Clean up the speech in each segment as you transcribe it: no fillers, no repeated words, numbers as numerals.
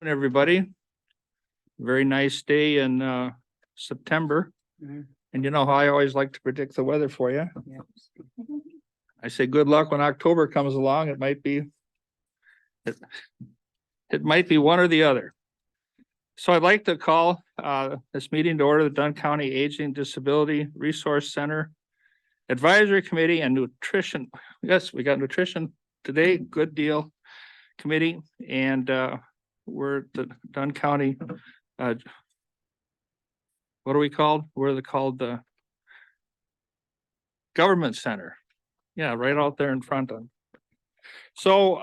Everybody. Very nice day in September. And you know how I always like to predict the weather for you. I say good luck when October comes along. It might be one or the other. So I'd like to call this meeting to order, the Dunn County Aging Disability Resource Center Advisory Committee and Nutrition. Yes, we got nutrition today. Good deal committee. And we're the Dunn County, what are we called? We're called the Government Center. Yeah, right out there in front of them. So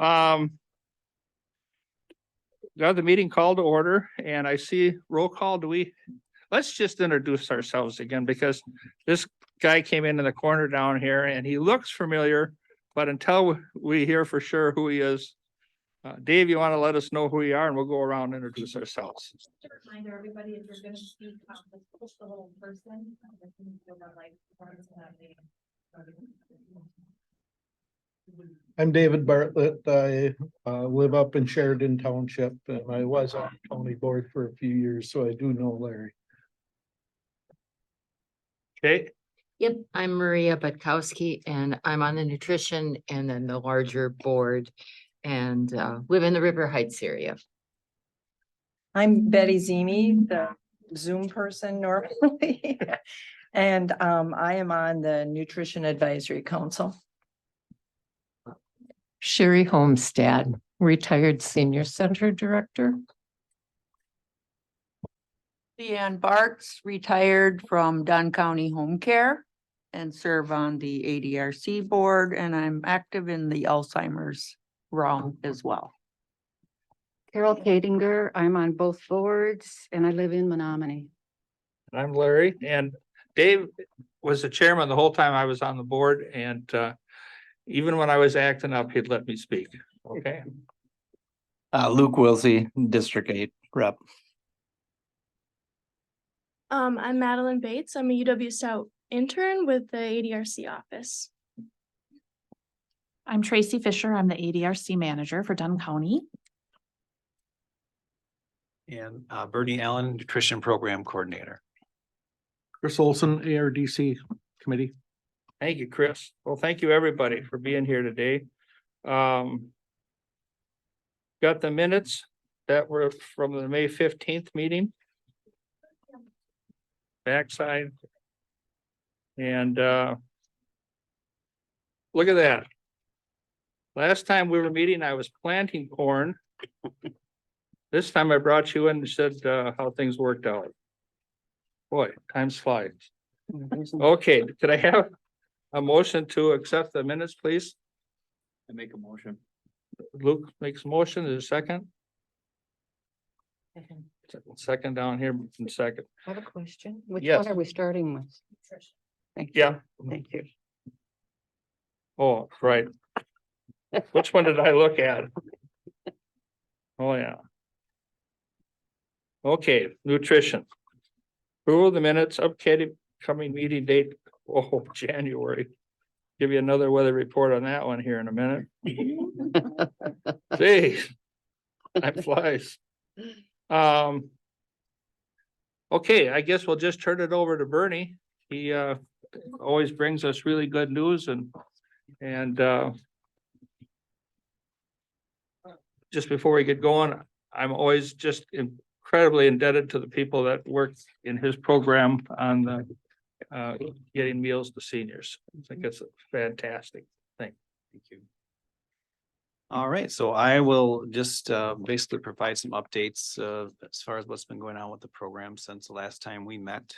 got the meeting called to order, and I see roll call. Let's just introduce ourselves again, because this guy came in the corner down here and he looks familiar, but until we hear for sure who he is, Dave, you want to let us know who we are, and we'll go around and introduce ourselves. Just a reminder, everybody, if you're going to speak, push the little person. I'm David Bartlett. I live up in Sheridan Township, and I was on the county board for a few years, so I do know Larry. Okay, Yep, I'm Maria Butkowski, and I'm on the nutrition and then the larger board and live in the River Heights area. I'm Betty Zimi, the Zoom person normally. And I am on the Nutrition Advisory Council. Sherry Homestead, retired senior center director. Deanne Bartz, retired from Dunn County Home Care and serve on the ADRC board, and I'm active in the Alzheimer's realm as well. Carol Kadinger, I'm on both boards and I live in Menominee. I'm Larry, and Dave was the chairman the whole time I was on the board, and even when I was acting up, he'd let me speak. Okay. Luke Wilsey, District 8 rep. I'm Madeline Bates. I'm a UW Stout intern with the ADRC office. I'm Tracy Fisher. I'm the ADRC manager for Dunn County. And Bernie Allen, Nutrition Program Coordinator. Chris Olson, ARDC Committee. Thank you, Chris. Well, thank you, everybody, for being here today. Got the minutes that were from the May 15th meeting. Backside. And look at that. Last time we were meeting, I was planting corn. This time I brought you in and said how things worked out. Boy, times flies. Okay, could I have a motion to accept the minutes, please? I make a motion. Luke makes a motion. Is there a second? Second down here in second. I have a question. Which Yes. one are we starting with? Thank you. Yeah. Thank you. Oh, right. Which one did I look at? Oh, yeah. Okay, nutrition. Approval of the minutes, upcoming meeting date, January. Give you another weather report on that one here in a minute. Jeez. Time flies. Okay, I guess we'll just turn it over to Bernie. He always brings us really good news and just before we get going, I'm always just incredibly indebted to the people that work in his program on the getting meals to seniors. I think it's a fantastic thing. Thank you. All right, so I will just basically provide some updates as far as what's been going on with the program since the last time we met.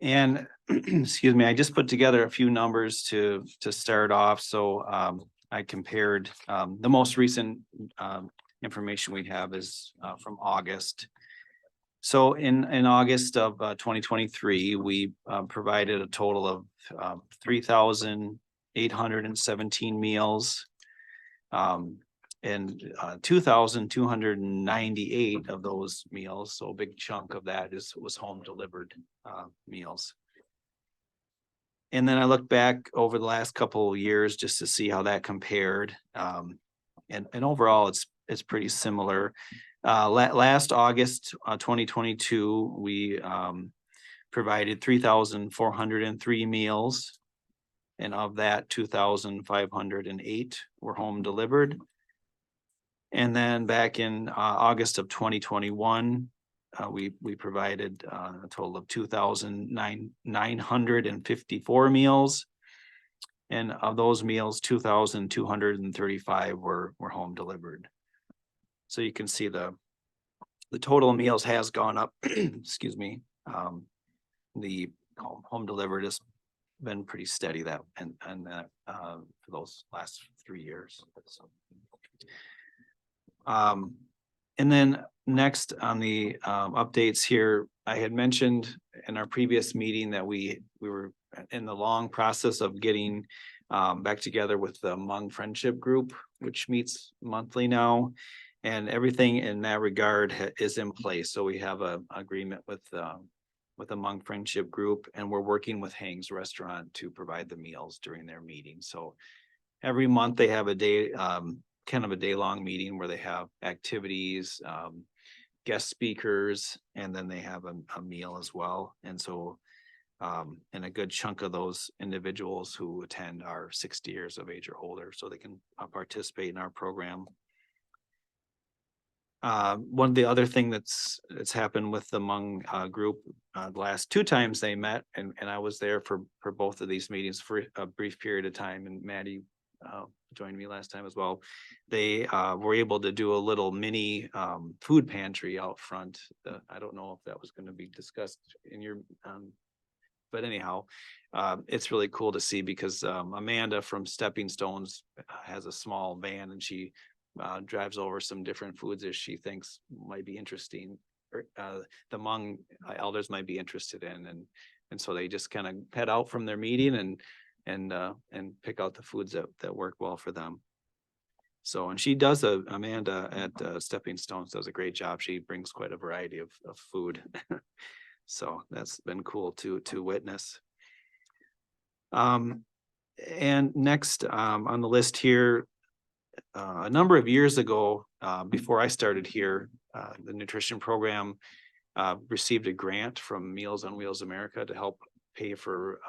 And excuse me, I just put together a few numbers to start off. So I compared the most recent information we have is from August. So in August of 2023, we provided a total of 3,817 meals. And 2,298 of those meals, so a big chunk of that was home delivered meals. And then I looked back over the last couple of years just to see how that compared. And overall, it's is pretty similar. Last August, 2022, we, provided 3,403 meals. And of that, 2,508 were home delivered. And then back in, August of 2021, we provided, a total of 2,954 meals. And of those meals, 2,235 were home delivered. So you can see the total meals has gone up, excuse me. The home delivered has been pretty steady that and that for those last 3 years. So, and then next on the updates here, I had mentioned in our previous meeting that we were in the long process of getting back together with the Hmong Friendship Group, which meets monthly now. And everything in that regard is in place. So we have a agreement with the Hmong Friendship Group, and we're working with Hang's Restaurant to provide the meals during their meeting. So every month they have a day, kind of a day-long meeting where they have activities, guest speakers, and then they have a meal as well. And so, and a good chunk of those individuals who attend are 60 years of age or older, so they can participate in our program. One of the other thing that's happened with the Hmong group, the last 2 times they met, and I was there for both of these meetings for a brief period of time, and Maddie joined me last time as well. They were able to do a little mini food pantry out front. I don't know if that was going to be discussed in your, but anyhow, it's really cool to see because Amanda from Stepping Stones has a small van, and she drives over some different foods that she thinks might be interesting, or the Hmong elders might be interested in, and so they just kind of head out from their meeting and pick out the foods that work well for them. So, and she does Amanda at Stepping Stones does a great job. She brings quite a variety of food. So that's been cool to witness. And next on the list here, a number of years ago, before I started here, the nutrition program received a grant from Meals on Wheels America to help pay for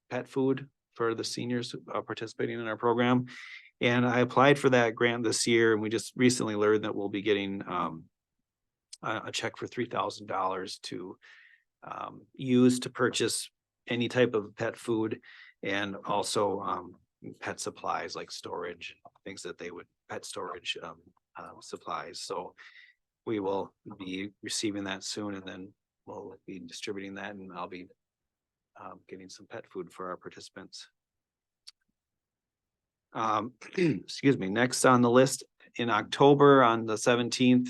pet food for the seniors participating in our program. And I applied for that grant this year, and we just recently learned that we'll be getting a check for $3,000 to use to purchase any type of pet food, and also pet supplies like storage, things that they would, pet storage supplies. So we will be receiving that soon, and then we'll be distributing that, and I'll be getting some pet food for our participants. Excuse me, next on the list in October on the 17th,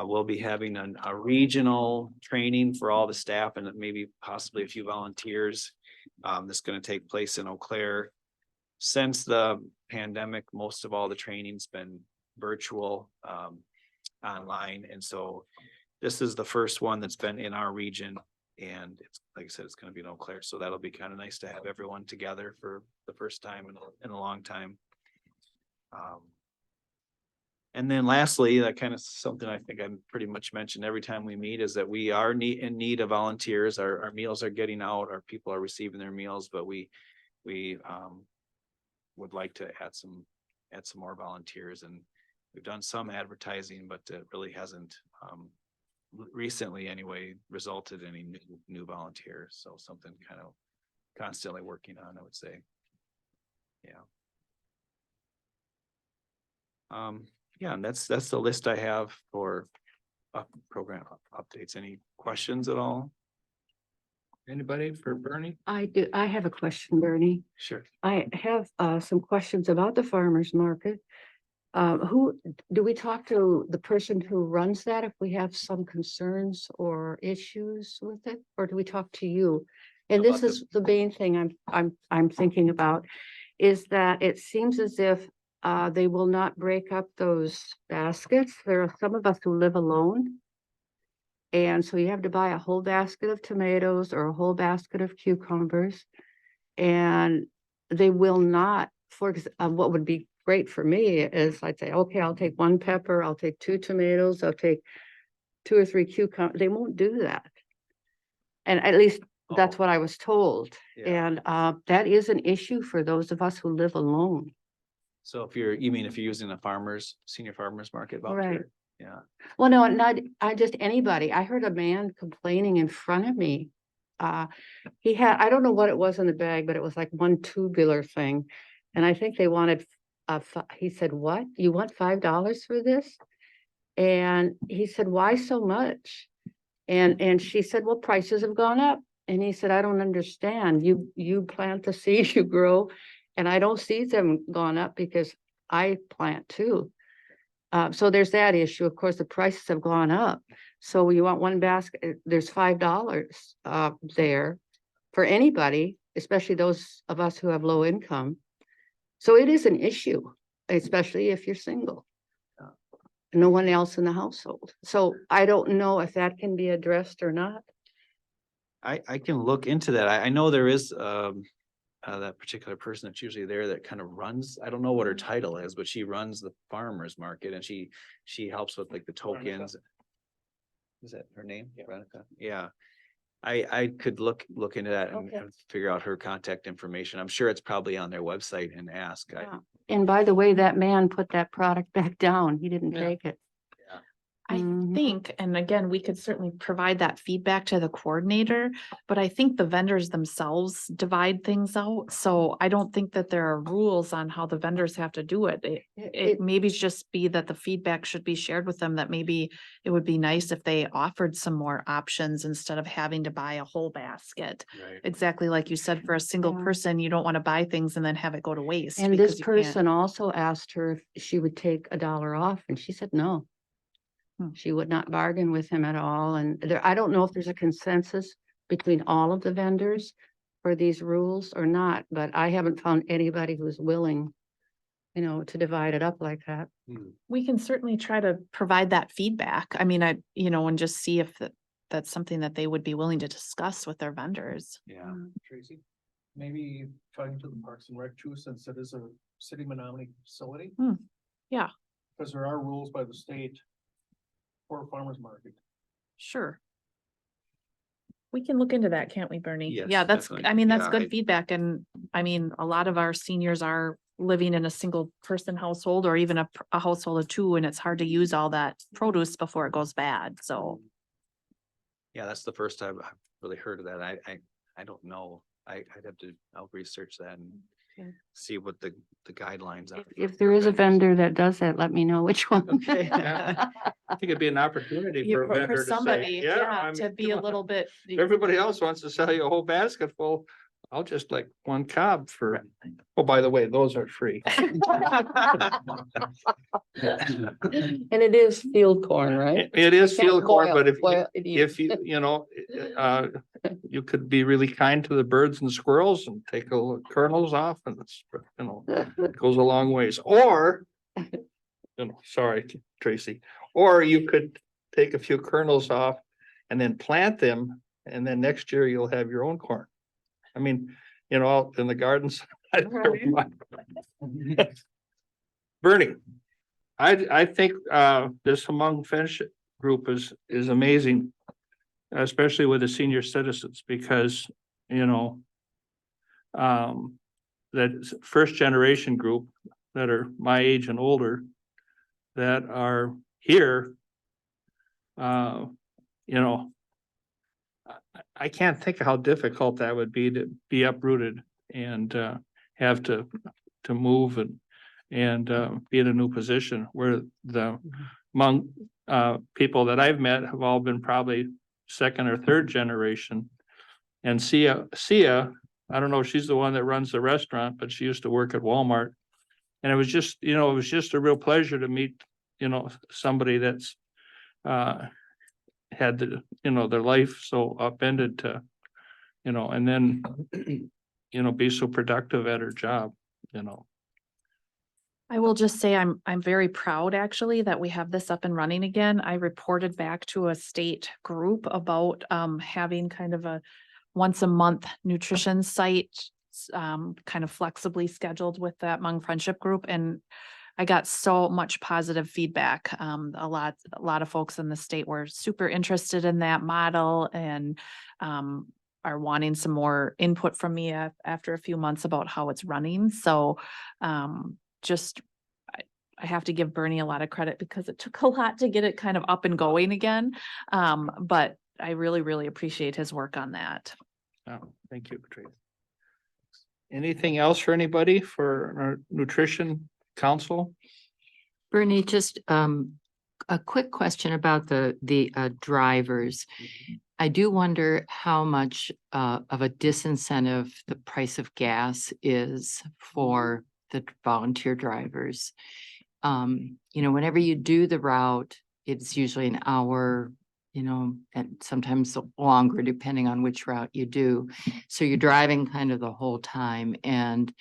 we'll be having a regional training for all the staff and maybe possibly a few volunteers. That's going to take place in Eau Claire. Since the pandemic, most of all the training's been virtual, online. And so this is the first one that's been in our region. And it's, like I said, it's going to be in Eau Claire. So that'll be kind of nice to have everyone together for the first time in a long time. And then lastly, that kind of something I think I pretty much mentioned every time we meet is that we are in need of volunteers. Our meals are getting out, our people are receiving their meals, but we would like to add some more volunteers, and we've done some advertising, but it really hasn't recently anyway resulted in any new volunteers. So something kind of constantly working on, I would say. Yeah. Yeah, and that's the list I have for program updates. Any questions at all? Anybody for Bernie? I do. I have a question, Bernie. Sure. I have some questions about the farmer's market. Who, do we talk to the person who runs that if we have some concerns or issues with it? Or do we talk to you? And this About is the main thing I'm thinking about, is that it seems as if they will not break up those baskets. There are some of us who live alone. And so you have to buy a whole basket of tomatoes or a whole basket of cucumbers. And they will not, what would be great for me is I'd say, okay, I'll take 1 pepper, I'll take 2 tomatoes, I'll take 2 or 3 cucumbers. They won't do that. And at least that's Oh. what I was told. Yeah. And that is an issue for those of us who live alone. So you mean if you're using a senior farmers market Right. voucher? Yeah. Well, no, not, I just anybody. I heard a man complaining in front of me. He had, I don't know what it was in the bag, but it was like one tubular thing. And I think they wanted, he said, what? You want $5 for this? And he said, why so much? And she said, well, prices have gone up. And he said, I don't understand. You plant the seeds, you grow, and I don't see them gone up because I plant too. So there's that issue. Of course, the prices have gone up. So you want 1 basket, there's $5 there for anybody, especially those of us who have low income. So it is an issue, especially if you're single. No one else in the household. So I don't know if that can be addressed or not. I can look into that. I know there is that particular person that's usually there that kind of runs, I don't know what her title is, but she runs the farmer's market and she helps with like the tokens. Is that her name? Veronica? Yeah. I could look into that and Okay. and figure out her contact information. I'm sure it's probably on their website and ask. Yeah. And by the way, that man put that product back down. He didn't Yeah. take it. I Mhm. think, and again, we could certainly provide that feedback to the coordinator, but I think the vendors themselves divide things out. So I don't think that there are rules on how the vendors have to do it. It maybe just be that the feedback should be shared with them, that maybe it would be nice if they offered some more options instead of having to buy a whole basket. Right. Exactly like you said, for a single Yeah. person, you don't want to buy things and then have it go to waste. And because this you can't- person also asked her if she would take $1 off and she said no. She would not bargain with him at all. And there, I don't know if there's a consensus between all of the vendors for these rules or not, but I haven't found anybody who's willing, to divide it up like that. We can certainly try to provide that feedback. I mean, and just see if that's something that they would be willing to discuss with their vendors. Yeah. Tracy, maybe talking to the Parks and Rec too, since it is a city Menominee facility. Yeah. Because there are rules by the state for farmers market. Sure. We can look into that, can't we, Bernie? Yes, Yeah, that's, definitely. I mean, that's Yeah, good feedback. And I mean, a lot of our seniors are living in a single person household or even a household of 2, and it's hard to use all that produce before it goes bad. So Yeah, that's the first time I've really heard of that. I don't know. I'll research that and Okay. see what the guidelines are. If there is a vendor that does that, let me know which one. Okay. Yeah. I think it'd be an opportunity for a vendor to say, somebody, I to mean, be come a on. little bit. Everybody else wants to sell you a whole basket full. I'll just like 1 cob for, oh, by the way, those are free. And it is field corn, right? It is Can't field corn, boil- but boil it either. if you could be really kind to the birds and squirrels and take a little kernels off and it's, it goes a long ways. Or, sorry, Tracy, or you could take a few kernels off and then plant them. And then next year you'll have your own corn. I mean, out in the gardens. Bernie, I think this Hmong friendship group is amazing, especially with the senior citizens, because that first generation group that are my age and older that are here. I can't think of how difficult that would be to be uprooted and have to move and be in a new position where the Hmong people that I've met have all been probably 2nd or 3rd generation. And Sia, I don't know if she's the one that runs the restaurant, but she used to work at Walmart. And it was just, a real pleasure to meet, somebody that's had their life so upended to, and then, be so productive at her job, I will just say I'm very proud actually that we have this up and running again. I reported back to a state group about having kind of a once a month nutrition site kind of flexibly scheduled with that Hmong Friendship Group, and I got so much positive feedback. A lot of folks in the state were super interested in that model and are wanting some more input from me after a few months about how it's running. So just I have to give Bernie a lot of credit because it took a lot to get it kind of up and going again. But I really, really appreciate his work on that. Oh, thank you, Patrice. Anything else for anybody for our nutrition council? Bernie, just a quick question about the drivers. I do wonder how much of a disincentive the price of gas is for the volunteer drivers. Whenever you do the route, it's usually an hour, and sometimes longer depending on which route you do. So you're driving kind of the whole time. And,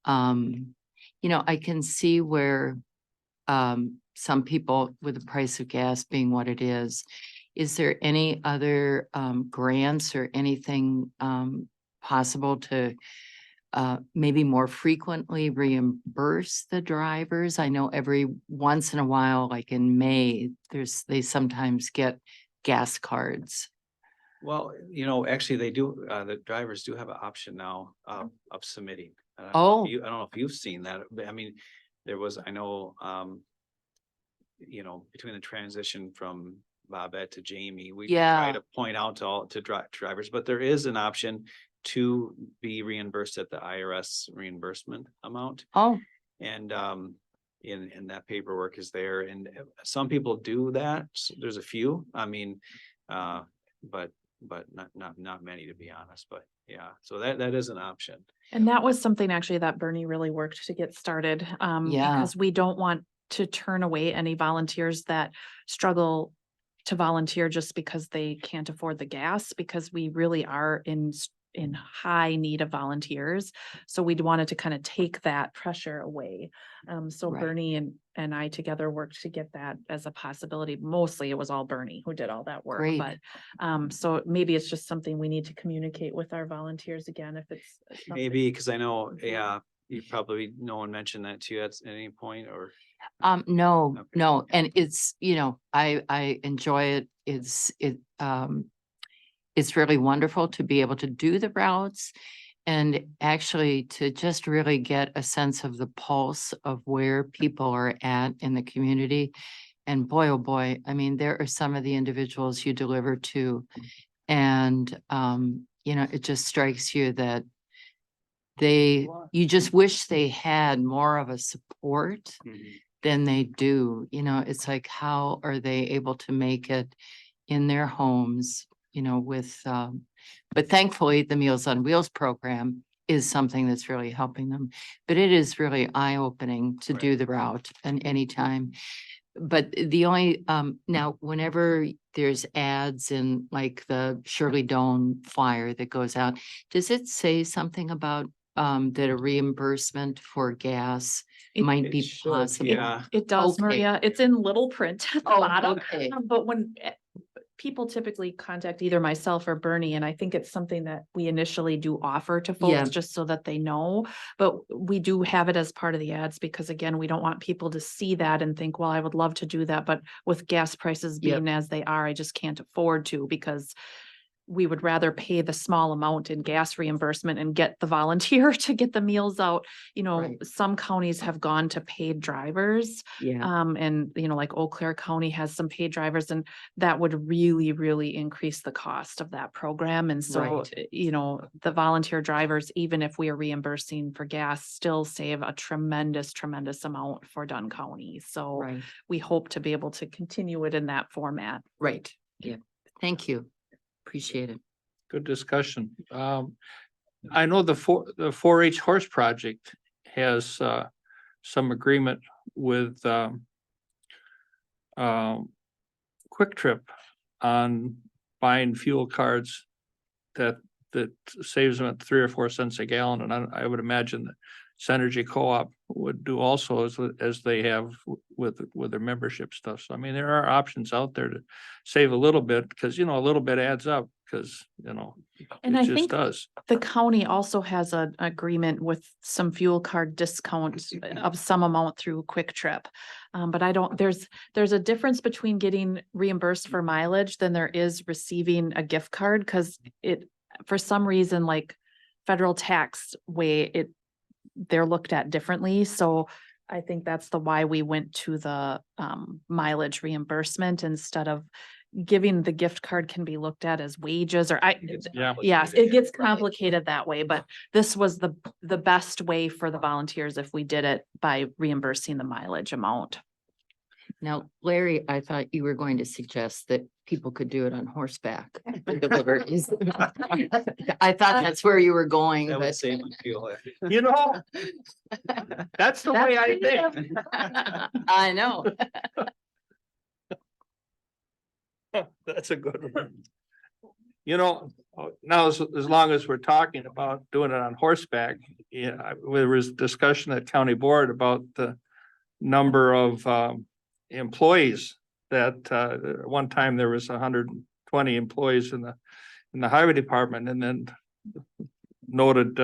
I can see where some people with the price of gas being what it is there any other grants or anything possible to maybe more frequently reimburse the drivers? I know every once in a while, like in May, they sometimes get gas cards. Well, actually they do, the drivers do have an option now of submitting. I don't know if you've seen that, but I mean, there was, I know, between the transition from Bobette to Jamie, we try to point out to drivers, but there is an option to be reimbursed at the IRS reimbursement amount. Oh, And and that paperwork is there, and some people do that. There's a few, I mean, but not many, to be honest, but yeah, so that is an option. And that was something actually that Bernie really worked to get started. Because we don't want to turn away any volunteers that struggle to volunteer just because they can't afford the gas, because we really are in high need of volunteers. So we wanted to kind of take that pressure away. So Right. Bernie and I together worked to get that as a possibility. Mostly it was all Bernie who did all that work, Great. but so maybe it's just something we need to communicate with our volunteers again, if it's something. Maybe, because I know, you probably, no one mentioned that to you at any point, or no, Okay. no. And it's, I enjoy it. It's really wonderful to be able to do the routes and actually to just really get a sense of the pulse of where people are at in the community. And boy, oh boy, I mean, there are some of the individuals you deliver to, and, it just strikes you that you just wish they had more of a support than they do. It's like, how are they able to make it in their homes, but thankfully the Meals on Wheels program is something that's really helping them. But it is really eye-opening to do the route and anytime. But the only, now, whenever there's ads in like the Shirley Doan flyer that goes out, does it say something about that a reimbursement for gas might be should, possible? yeah. It does, Okay. Maria. It's in little print at the Oh, bottom. okay. But when people typically contact either myself or Bernie, and I think it's something that we initially do offer to Yeah. folks just so that they know. But we do have it as part of the ads because again, we don't want people to see that and think, well, I would love to do that, but with gas prices Yep. being as they are, I just can't afford to, because we would rather pay the small amount in gas reimbursement and get the volunteer to get the meals out. Right. Some counties have gone to paid drivers. Yeah, And like Eau Claire County has some paid drivers, and that would really, really increase the cost of that program. And so, Right. The volunteer drivers, even if we are reimbursing for gas, still save a tremendous, tremendous amount for Dunn County. So right, we hope to be able to continue it in that format. right. Yeah. Thank you. Appreciate it. Good discussion. I know the 4-H horse project has some agreement with Quick Trip on buying fuel cards that saves them at 3 or 4 cents a gallon. And I would imagine that Synergy Co-op would do also as they have with their membership stuff. So I mean, there are options out there to save a little bit, because a little bit adds up, because, you know, And it I just think does. the county also has an agreement with some fuel card discounts of some amount through Quick Trip. But I don't, there's a difference between getting reimbursed for mileage than there is receiving a gift card, because it, for some reason, like federal tax way, they're looked at differently. So I think that's the why we went to the mileage reimbursement instead of giving the gift card can be looked at as wages or Yeah. yes, it gets complicated that way, but this was the best way for the volunteers if we did it by reimbursing the mileage amount. Now, Larry, I thought you were going to suggest that people could do it on horseback. deliveries. I thought that's where you were going, That would but. save me fuel. You know, that's the way I think. I know. That's a good one. You know, now as long as we're talking about doing it on horseback, yeah, there was discussion at county board about the number of employees that one time there was 120 employees in the highway department, and then noted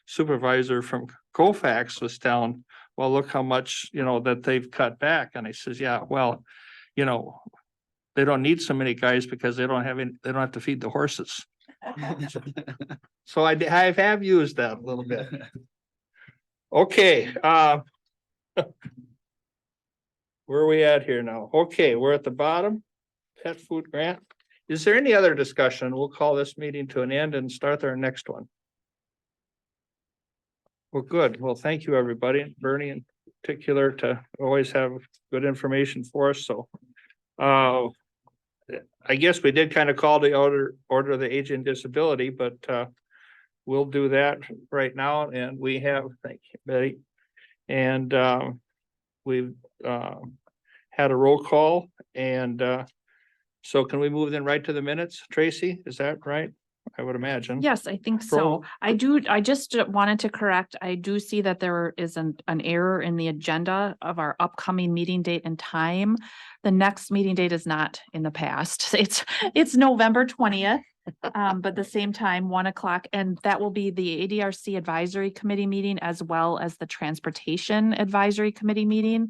supervisor from Colfax was telling, well, look how much, you know, that they've cut back. And I says, yeah, well, you know, they don't need so many guys because they don't have to feed the horses. So I have used that a little bit. Okay, where are we at here now? Okay, we're at the bottom. Pet food grant. Is there any other discussion? We'll call this meeting to an end and start our next one. Well, good. Well, thank you, everybody. Bernie in particular to always have good information for us. So I guess we did kind of call the order of the age and disability, but we'll do that right now. And we have, thank you, Betty. And we've had a roll call. And so can we move then right to the minutes? Tracy, is that right? I would imagine. Yes, I think Control. so. I just wanted to correct, I do see that there is an error in the agenda of our upcoming meeting date and time. The next meeting date is not in the past. It's November 20th. But the same time, 1 o'clock, and that will be the ADRC Advisory Committee meeting as well as the Transportation Advisory Committee meeting.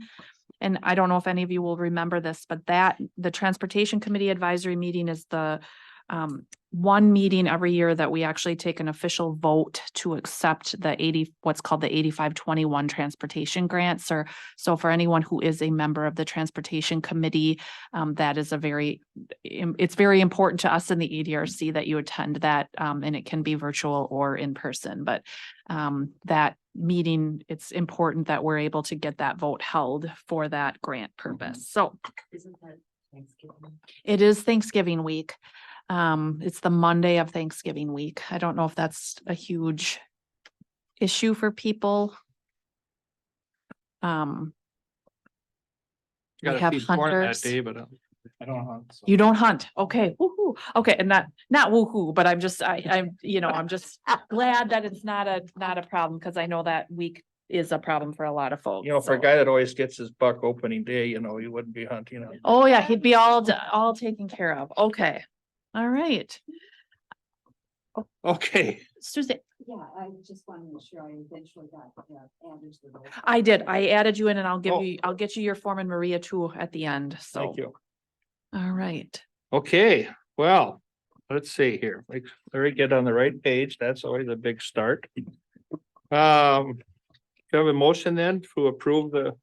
And I don't know if any of you will remember this, but the Transportation Committee Advisory meeting is the one meeting every year that we actually take an official vote to accept what's called the 8521 transportation grants. Or so for anyone who is a member of the Transportation Committee, that is it's very important to us in the ADRC that you attend that, and it can be virtual or in person, but that meeting, it's important that we're able to get that vote held for that grant purpose. So Isn't that Thanksgiving? it is Thanksgiving week. It's the Monday of Thanksgiving week. I don't know if that's a huge issue for people. We Gotta have feed corn that hunters. day, but I don't hunt. So. You don't hunt. Okay. Woohoo. Okay. And not woohoo, but I'm just glad that it's not a problem, because I know that week is a problem for a lot of folks. You know, for a so. guy that always gets his buck opening day, you know, he wouldn't be hunting. Oh, yeah, he'd be all taken care of. Okay. All right. Okay, Susan, Yeah, I just wanted to make sure I eventually got added to the roll. I did. I added you in, and I'll Oh. I'll get you your form and Maria too at the end. So, thank you. all right. Okay, well, let's see here. Make Larry get on the right page. That's always a big start. Do you have a motion then to approve the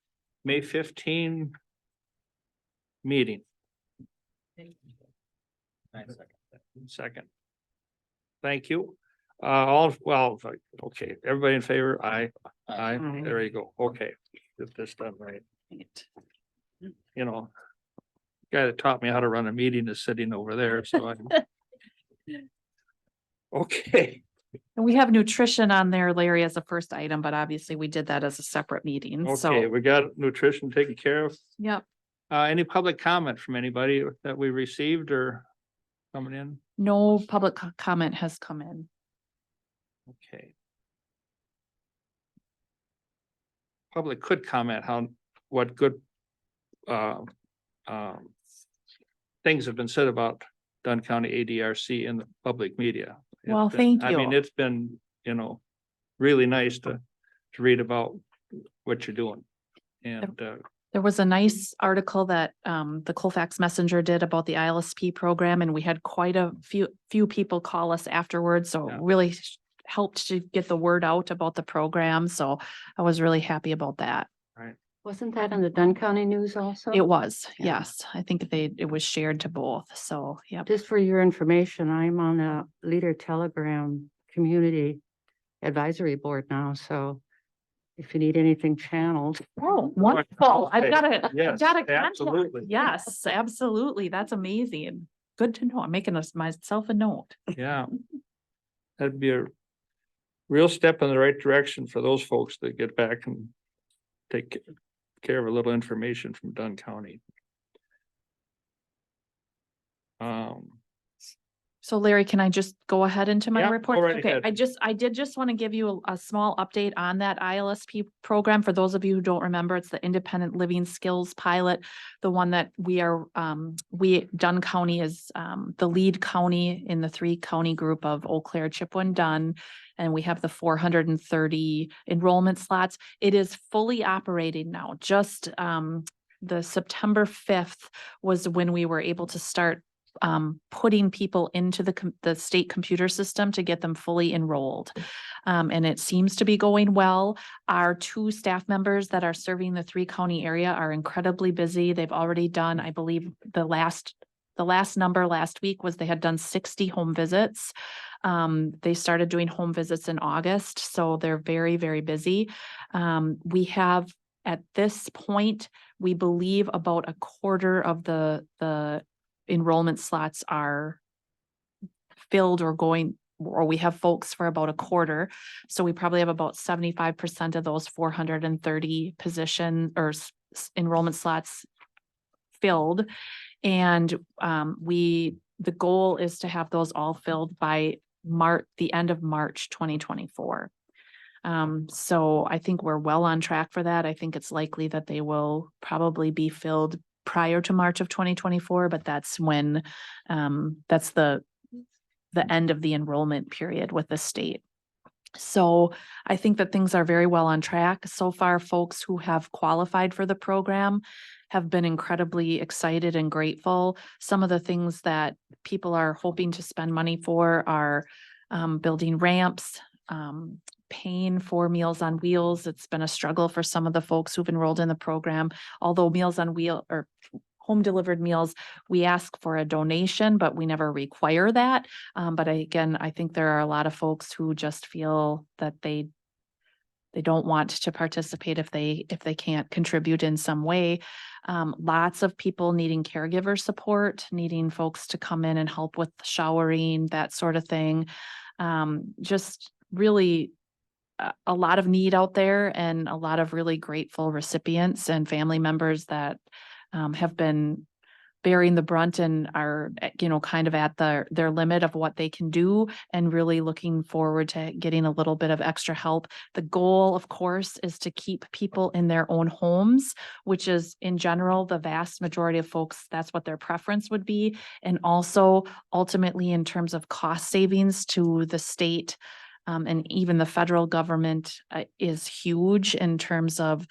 May 15 meeting? Second. Thank you. Okay, everybody in favor? Aye. Aye. Aye. There you go. Okay, get this done right. You know, guy that taught me how to run a meeting is sitting over there, so I'm. Okay, And we have nutrition on there, Larry, as a first item, but obviously we did that as a separate meeting. okay, So, we got nutrition taken care of. yep. Any public comment from anybody that we received or coming in? No public comment has come in. Okay. Public could comment what good things have been said about Dunn County ADRC in the public media. It's Well, been- thank I mean, you. it's been, really nice to read about what you're doing. And, There was a nice article that the Colfax Messenger did about the ILSP program, and we had quite a few people call us afterwards, so it Yeah. really helped to get the word out about the program, so I was really happy about that. Wasn't that in the Dunn County News also? It was, Yeah. yes, I think it was shared to both, so, yeah. Just for your information, I'm on a Leader Telegram Community Advisory Board now, so if you need anything channeled. Oh, wonderful. I've got a, Yes, absolutely. Yes, absolutely. That's amazing. Good to know. I'm making myself a note. yeah. That'd be a real step in the right direction for those folks that get back and take care of a little information from Dunn County. So Larry, can I just go ahead into my Yeah, report? go right Okay, ahead. I did just want to give you a small update on that ILSP program. For those of you who don't remember, it's the Independent Living Skills Pilot. The one that Dunn County is the lead county in the 3-county group of Eau Claire, Chippewa, and Dunn. And we have the 430 enrollment slots. It is fully operating now. Just the September 5th was when we were able to start putting people into the state computer system to get them fully enrolled. And it seems to be going well. Our 2 staff members that are serving the 3-county area are incredibly busy. They've already done, I believe, the last number last week was they had done 60 home visits. They started doing home visits in August, so they're very, very busy. We have, at this point, we believe about a quarter of the enrollment slots are filled or we have folks for about a quarter. So we probably have about 75% of those 430 position or enrollment slots filled. And the goal is to have those all filled by the end of March 2024. So I think we're well on track for that. I think it's likely that they will probably be filled prior to March of 2024, but that's when that's the end of the enrollment period with the state. So I think that things are very well on track. So far, folks who have qualified for the program have been incredibly excited and grateful. Some of the things that people are hoping to spend money for are building ramps, paying for Meals on Wheels. It's been a struggle for some of the folks who've enrolled in the program, although Meals on Wheels or home delivered meals, we ask for a donation, but we never require that. But again, I think there are a lot of folks who just feel that they don't want to participate if they can't contribute in some way. Lots of people needing caregiver support, needing folks to come in and help with showering, that sort of thing. Just really a lot of need out there and a lot of really grateful recipients and family members that have been bearing the brunt and are, kind of at their limit of what they can do and really looking forward to getting a little bit of extra help. The goal, of course, is to keep people in their own homes, which is in general, the vast majority of folks, that's what their preference would be. And also ultimately in terms of cost savings to the state and even the federal government is huge in terms of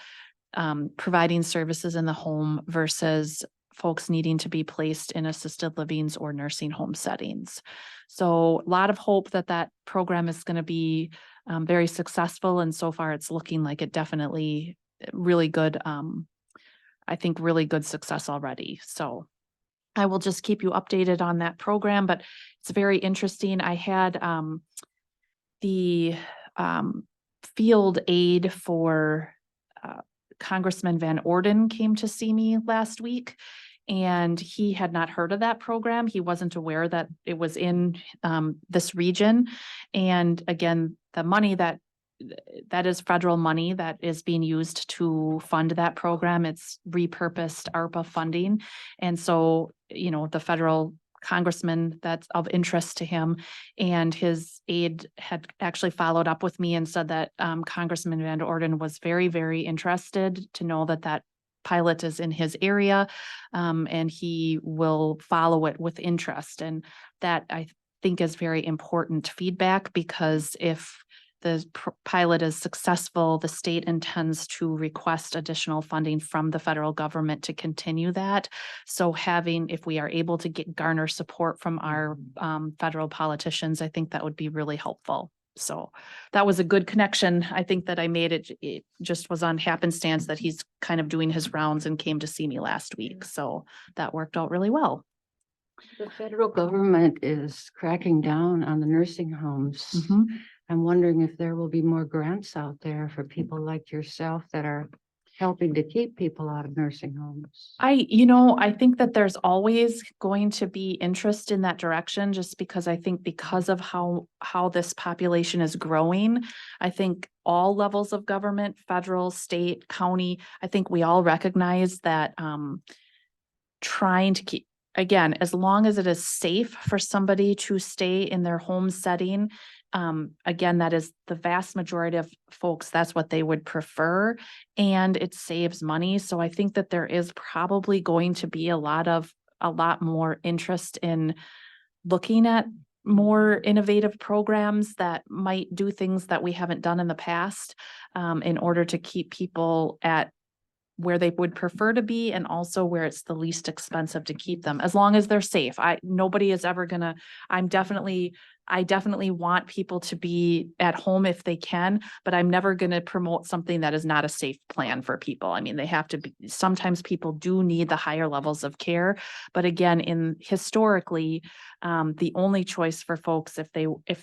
providing services in the home versus folks needing to be placed in assisted livings or nursing home settings. So a lot of hope that program is going to be very successful. And so far it's looking like it definitely really good, I think really good success already. So I will just keep you updated on that program, but it's very interesting. I had the field aide for Congressman Van Orden came to see me last week, and he had not heard of that program. He wasn't aware that it was in this region. And again, the money that is federal money that is being used to fund that program. It's repurposed ARPA funding. And so, the federal congressman that's of interest to him, and his aide had actually followed up with me and said that Congressman Van Orden was very, very interested to know that pilot is in his area, and he will follow it with interest. And that I think is very important feedback, because if the pilot is successful, the state intends to request additional funding from the federal government to continue that. So if we are able to garner support from our federal politicians, I think that would be really helpful. So that was a good connection. I think that I made it. It just was on happenstance that he's kind of doing his rounds and came to see me last week. So that worked out really well. The federal government is cracking down on the nursing homes. I'm wondering if there will be more grants out there for people like yourself that are helping to keep people out of nursing homes. I think that there's always going to be interest in that direction, just because I think because of how this population is growing, I think all levels of government, federal, state, county, I think we all recognize that trying to keep, again, as long as it is safe for somebody to stay in their home setting, again, that is the vast majority of folks, that's what they would prefer, and it saves money. So I think that there is probably going to be a lot more interest in looking at more innovative programs that might do things that we haven't done in the past, in order to keep people at where they would prefer to be, and also where it's the least expensive to keep them, as long as they're safe. Nobody is ever gonna, I definitely want people to be at home if they can, but I'm never going to promote something that is not a safe plan for people. I mean, they have to be, sometimes people do need the higher levels of care, but again, historically, the only choice for folks if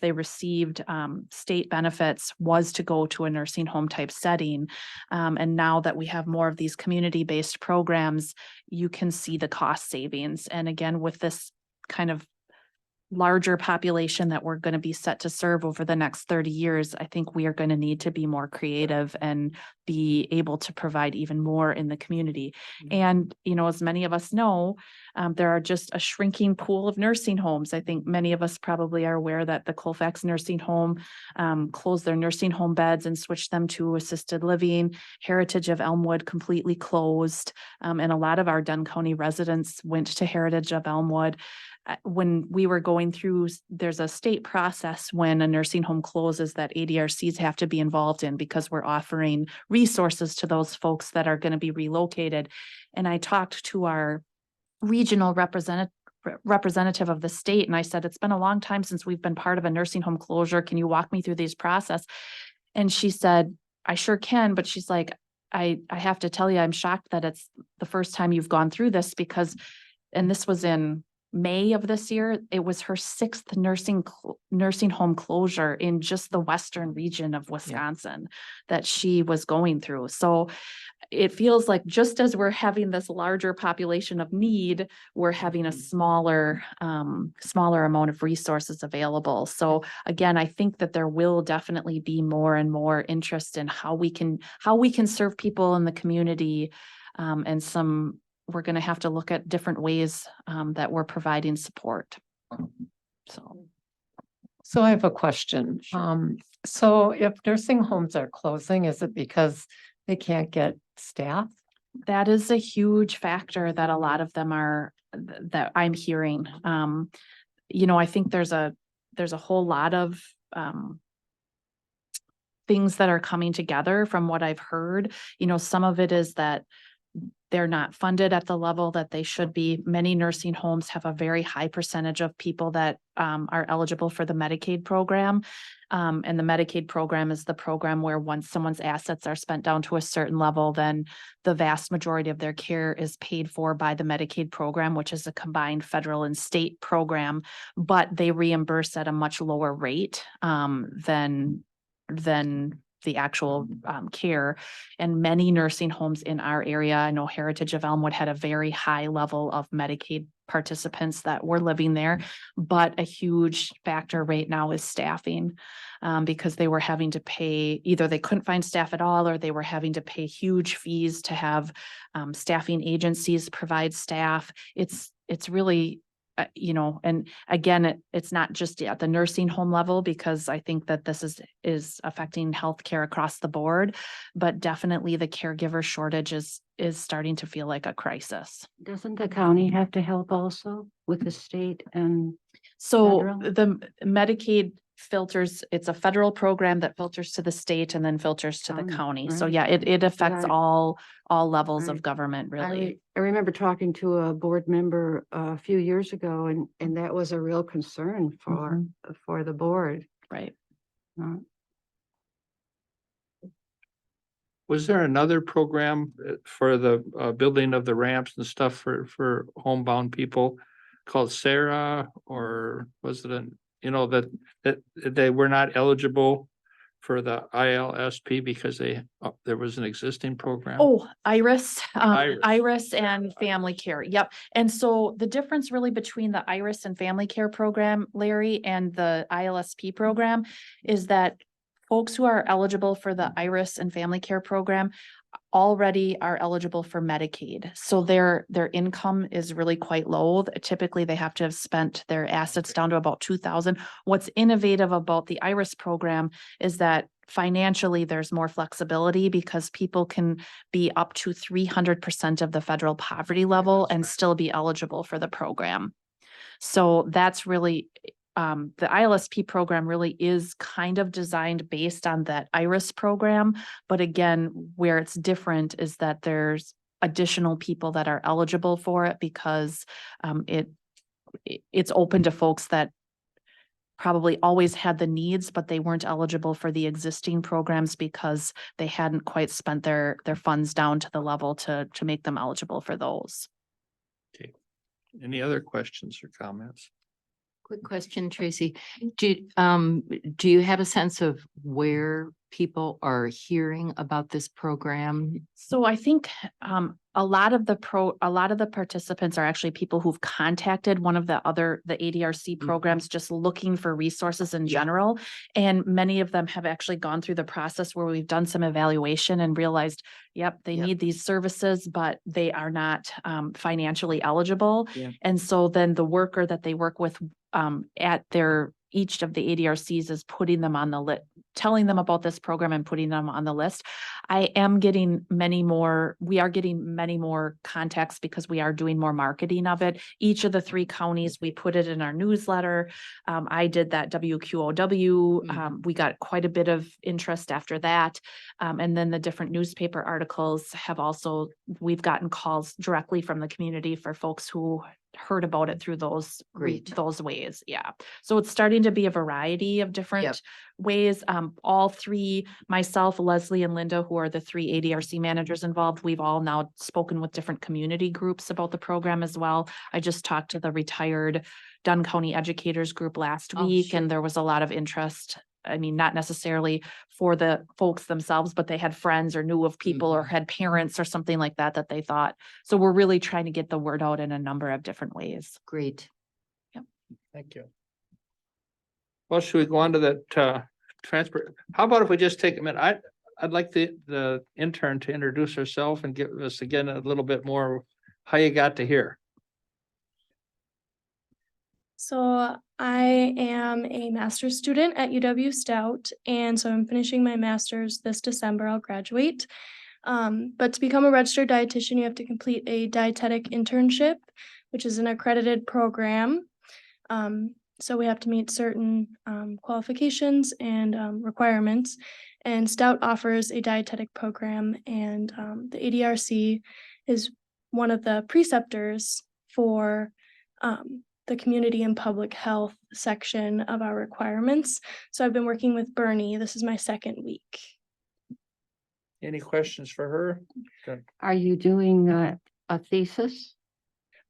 they received state benefits was to go to a nursing home type setting. And now that we have more of these community-based programs, you can see the cost savings. And again, with this kind of larger population that we're going to be set to serve over the next 30 years, I think we are going to need to be more creative and be able to provide even more in the community. And, as many of us know, there are just a shrinking pool of nursing homes. I think many of us probably are aware that the Colfax Nursing Home closed their nursing home beds and switched them to assisted living. Heritage of Elmwood completely closed. And a lot of our Dunn County residents went to Heritage of Elmwood. When we were going through, there's a state process when a nursing home closes that ADRCs have to be involved in, because we're offering resources to those folks that are going to be relocated. And I talked to our regional representative of the state, and I said, it's been a long time since we've been part of a nursing home closure. Can you walk me through these process? And she said, I sure can. But she's like, I have to tell you, I'm shocked that it's the first time you've gone through this, because, and this was in May of this year, it was her 6th nursing home closure in just the western region of Wisconsin that she was going through. So it feels like just as we're having this larger population of need, we're having a smaller amount of resources available. So again, I think that there will definitely be more and more interest in how we can serve people in the community, and we're going to have to look at different ways that we're providing support. So I have a question. So if nursing homes are closing, is it because they can't get staff? That is a huge factor that a lot of them are, that I'm hearing. I think there's a whole lot of things that are coming together from what I've heard. Some of it is that they're not funded at the level that they should be. Many nursing homes have a very high percentage of people that are eligible for the Medicaid program. And the Medicaid program is the program where once someone's assets are spent down to a certain level, then the vast majority of their care is paid for by the Medicaid program, which is a combined federal and state program, but they reimburse at a much lower rate than the actual care. And many nursing homes in our area, I know Heritage of Elmwood had a very high level of Medicaid participants that were living there, but a huge factor right now is staffing, because they were having to pay, either they couldn't find staff at all, or they were having to pay huge fees to have staffing agencies provide staff. It's really you know, and again, it's not just at the nursing home level, because I think that this is affecting healthcare across the board, but definitely the caregiver shortage is starting to feel like a crisis. Doesn't the county have to help also with the state and? So Federal? the Medicaid filters, it's a federal program that filters to the state and then filters to the county. So right. yeah, it affects Right. all levels of Right. government, really. I remember talking to a board member a few years ago, and that was a real concern for the board. Right. Uh, Was there another program for the building of the ramps and stuff for homebound people called Sarah, or was it that they were not eligible for the ILSP because there was an existing program? Oh, Iris, Iris. Iris and Family Care. Yep. And so the difference really between the Iris and Family Care program, Larry, and the ILSP program is that folks who are eligible for the Iris and Family Care program already are eligible for Medicaid. So their income is really quite low. Typically, they have to have spent their assets down to about 2,000. What's innovative about the Iris program is that financially there's more flexibility, because people can be up to 300% of the federal poverty level and still be eligible for the program. So that's really the ILSP program really is kind of designed based on that IRIS program. But again, where it's different is that there's additional people that are eligible for it, because it's open to folks that probably always had the needs, but they weren't eligible for the existing programs because they hadn't quite spent their funds down to the level to make them eligible for those. Okay. Any other questions or comments? Quick question, Tracy. Do you have a sense of where people are hearing about this program? So I think a lot of the participants are actually people who've contacted one of the ADRC programs, just looking for resources in general. And many of them have actually gone through the process where we've done some evaluation and realized, yep, they need these services, but they are not financially eligible. Yeah. And so then the worker that they work with at each of the ADRCs is putting them on the list, telling them about this program and putting them on the list. We are getting many more contacts because we are doing more marketing of it. Each of the 3 counties, we put it in our newsletter. I did that WQOW. We got quite a bit of interest after that. And then the different newspaper articles we've gotten calls directly from the community for folks who heard about it through those ways. Yeah. So it's starting to be a variety of different ways. All 3, myself, Leslie, and Linda, who are the 3 ADRC managers involved, we've all now spoken with different community groups about the program as well. I just talked to the retired Dunn County Educators Group last week, and there was a lot of interest. I mean, not necessarily for the folks themselves, but they had friends or knew of people or had parents or something like that they thought. So we're really trying to get the word out in a number of different ways. Great. Thank you. Well, should we go on to that transport? How about if we just take a minute? I'd like the intern to introduce herself and give us again a little bit more how you got to here. So I am a master's student at UW Stout, and so I'm finishing my master's this December. I'll graduate. But to become a registered dietitian, you have to complete a dietetic internship, which is an accredited program. So we have to meet certain qualifications and requirements. And Stout offers a dietetic program, and the ADRC is one of the preceptors for the community and public health section of our requirements. So I've been working with Bernie. This is my 2nd week. Any questions for her? Good. Are you doing a thesis?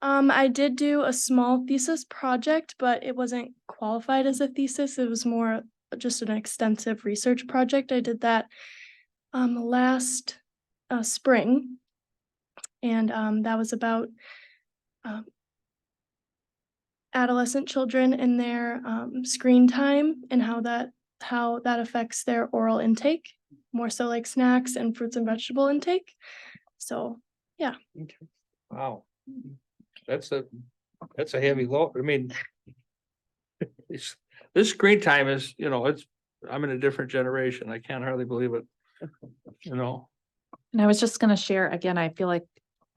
I did do a small thesis project, but it wasn't qualified as a thesis. It was more just an extensive research project. I did that last spring, and that was about adolescent children and their screen time and how that affects their oral intake, more so like snacks and fruits and vegetable intake. So yeah. Wow. That's a That's a heavy load. I mean. This screen time is, I'm in a different generation. I can't hardly believe it. And I was just gonna share, again, I feel like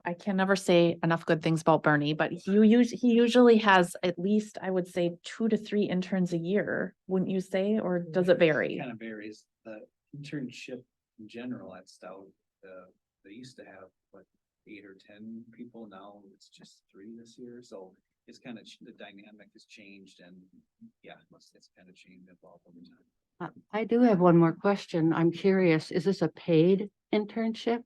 I can never say enough good things about Bernie, but he usually has at least, I would say, 2 to 3 interns a year, wouldn't you say, or does it vary? Kind of varies. The internship in general at Stout, they used to have what 8 or 10 people. Now it's just 3 this year. So it's kind of, the dynamic has changed and yeah, it's kind of changed evolved over time. I do have one more question. I'm curious, is this a paid internship?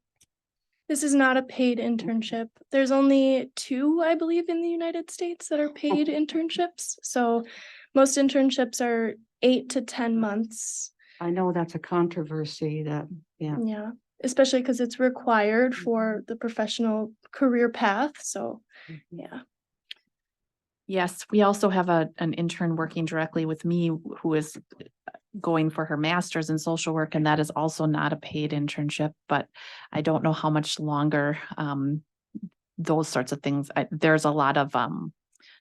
This is not a paid internship. There's only 2, I believe, in the United States that are paid internships. So most internships are 8 to 10 months. I know that's a controversy that, yeah. Yeah, especially because it's required for the professional career path. So, yeah. Yes, we also have an intern working directly with me who is going for her master's in social work, and that is also not a paid internship, but I don't know how much longer those sorts of things. There's a lot of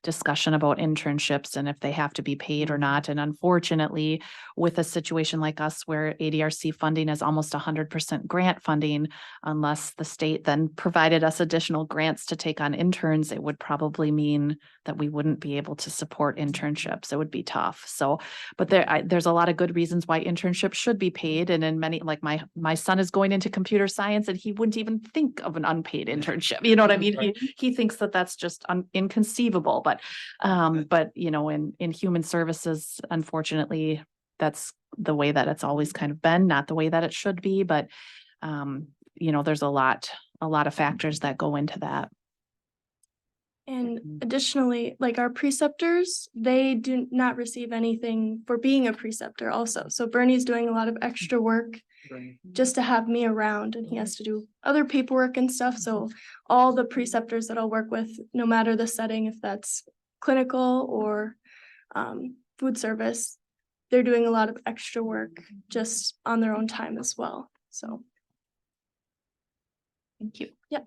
discussion about internships and if they have to be paid or not. And unfortunately, with a situation like us where ADRC funding is almost 100% grant funding, unless the state then provided us additional grants to take on interns, it would probably mean that we wouldn't be able to support internships. It would be tough. So, but there's a lot of good reasons why internships should be paid. And in many, like my son is going into computer science and he wouldn't even think of an unpaid internship. You know what I mean? He thinks that that's just inconceivable. But in human services, unfortunately, that's the way that it's always kind of been, not the way that it should be. But there's a lot of factors that go into that. And additionally, like our preceptors, they do not receive anything for being a preceptor also. So Bernie's doing a lot of extra work just to have me around, and he has to do other paperwork and stuff. So all the preceptors that I'll work with, no matter the setting, if that's clinical or food service, they're doing a lot of extra work just on their own time as well. So. Thank you. Yep.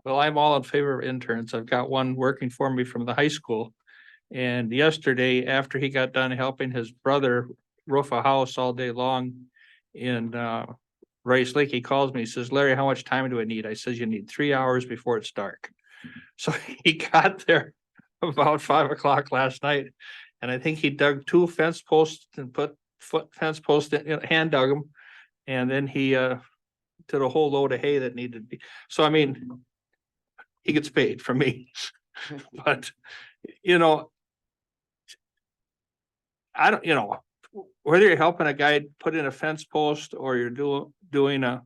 Well, I'm all in favor of interns. I've got one working for me from the high school. And yesterday, after he got done helping his brother roof a house all day long in Rice Lake, he calls me, he says, Larry, how much time do I need? I says, you need 3 hours before it's dark. So he got there about 5 o'clock last night. And I think he dug 2 fence posts and put fence posts in, hand dug them. And then he did a whole load of hay that needed to be. So, I mean, he gets paid from me, but I don't, whether you're helping a guy put in a fence post or you're doing a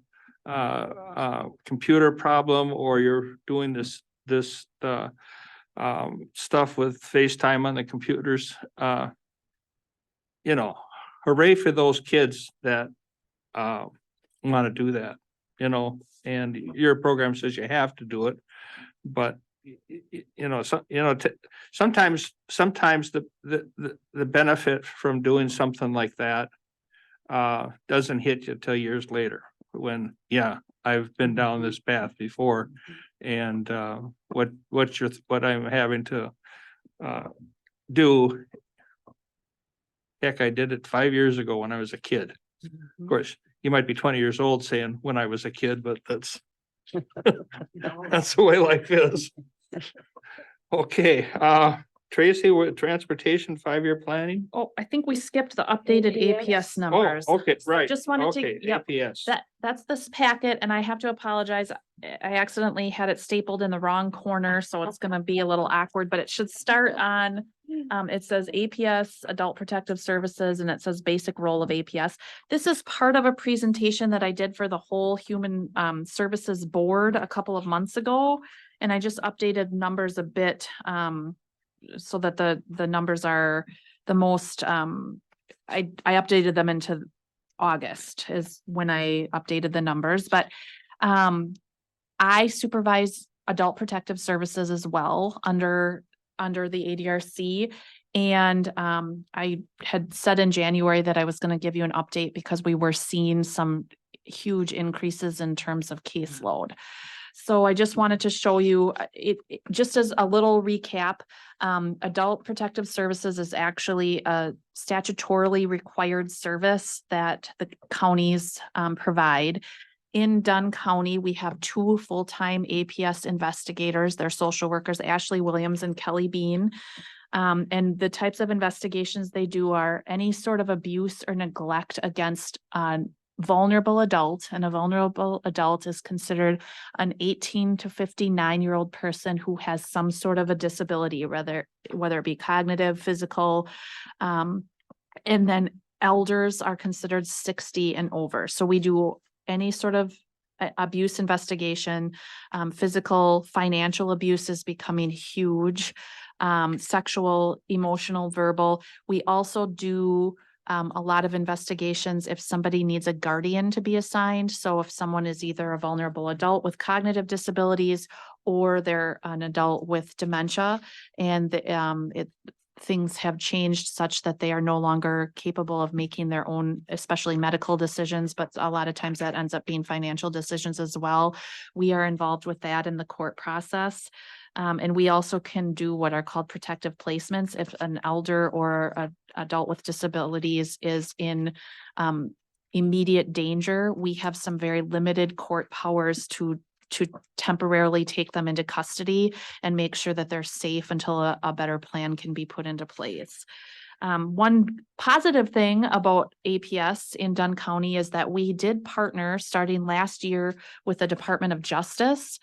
computer problem, or you're doing this stuff with FaceTime on the computers, hooray for those kids that want to do that, and your program says you have to do it. But sometimes the benefit from doing something like that doesn't hit you till years later, when I've been down this path before, and what I'm having to do. Heck, I did it 5 years ago when I was a kid. Of course, you might be 20 years old saying when I was a kid, but that's that's the way life is. Okay, Tracy, with transportation 5-year planning. Oh, I think we skipped the updated APS numbers. Oh, okay, right. Just wanted Okay, to, yep, APS. that's this packet, and I have to apologize. I accidentally had it stapled in the wrong corner, so it's gonna be a little awkward, but it should start on, it says APS, Adult Protective Services, and it says basic role of APS. This is part of a presentation that I did for the whole Human Services Board a couple of months ago, and I just updated numbers a bit, so that the numbers are the most, I updated them into August is when I updated the numbers, but I supervise Adult Protective Services as well under the ADRC. And I had said in January that I was going to give you an update because we were seeing some huge increases in terms of caseload. So I just wanted to show you just as a little recap. Adult Protective Services is actually a statutorily required service that the counties provide. In Dunn County, we have 2 full-time APS investigators. They're social workers, Ashley Williams and Kelly Bean. And the types of investigations they do are any sort of abuse or neglect against vulnerable adult, and a vulnerable adult is considered an 18 to 59-year-old person who has some sort of a disability, whether it be cognitive, physical, and then elders are considered 60 and over. So we do any sort of abuse investigation. Physical, financial abuse is becoming huge. Sexual, emotional, verbal. We also do a lot of investigations if somebody needs a guardian to be assigned. So if someone is either a vulnerable adult with cognitive disabilities or they're an adult with dementia, and things have changed such that they are no longer capable of making their own, especially medical decisions, but a lot of times that ends up being financial decisions as well. We are involved with that in the court process. And we also can do what are called protective placements. If an elder or an adult with disabilities is in immediate danger, we have some very limited court powers to temporarily take them into custody and make sure that they're safe until a better plan can be put into place. One positive thing about APS in Dunn County is that we did partner starting last year with the Department of Justice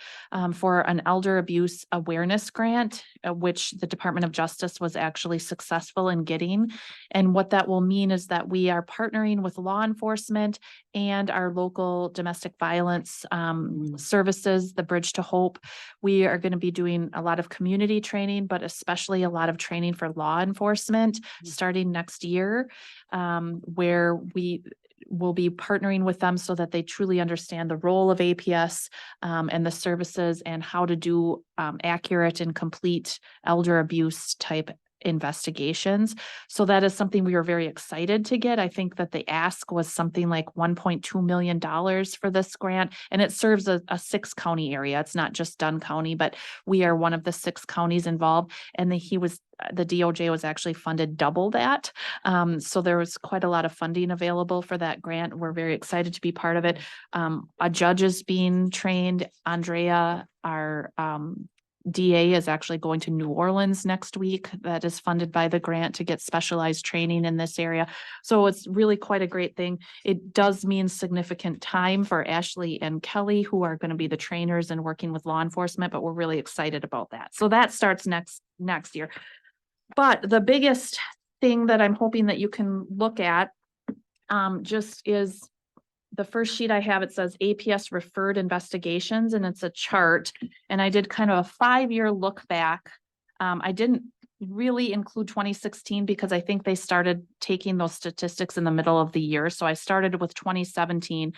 for an elder abuse awareness grant, which the Department of Justice was actually successful in getting. And what that will mean is that we are partnering with law enforcement and our local domestic violence services, the Bridge to Hope. We are going to be doing a lot of community training, but especially a lot of training for law enforcement starting next year, where we will be partnering with them so that they truly understand the role of APS and the services and how to do accurate and complete elder abuse type investigations. So that is something we were very excited to get. I think that the ask was something like $1.2 million for this grant, and it serves a 6-county area. It's not just Dunn County, but we are one of the 6 counties involved. And the DOJ was actually funded double that. So there was quite a lot of funding available for that grant. We're very excited to be part of it. A judge is being trained. Andrea, our DA, is actually going to New Orleans next week. That is funded by the grant to get specialized training in this area. So it's really quite a great thing. It does mean significant time for Ashley and Kelly, who are going to be the trainers and working with law enforcement, but we're really excited about that. So that starts next year. But the biggest thing that I'm hoping that you can look at just is the first sheet I have. It says APS referred investigations, and it's a chart. And I did kind of a 5-year look back. I didn't really include 2016 because I think they started taking those statistics in the middle of the year. So I started with 2017.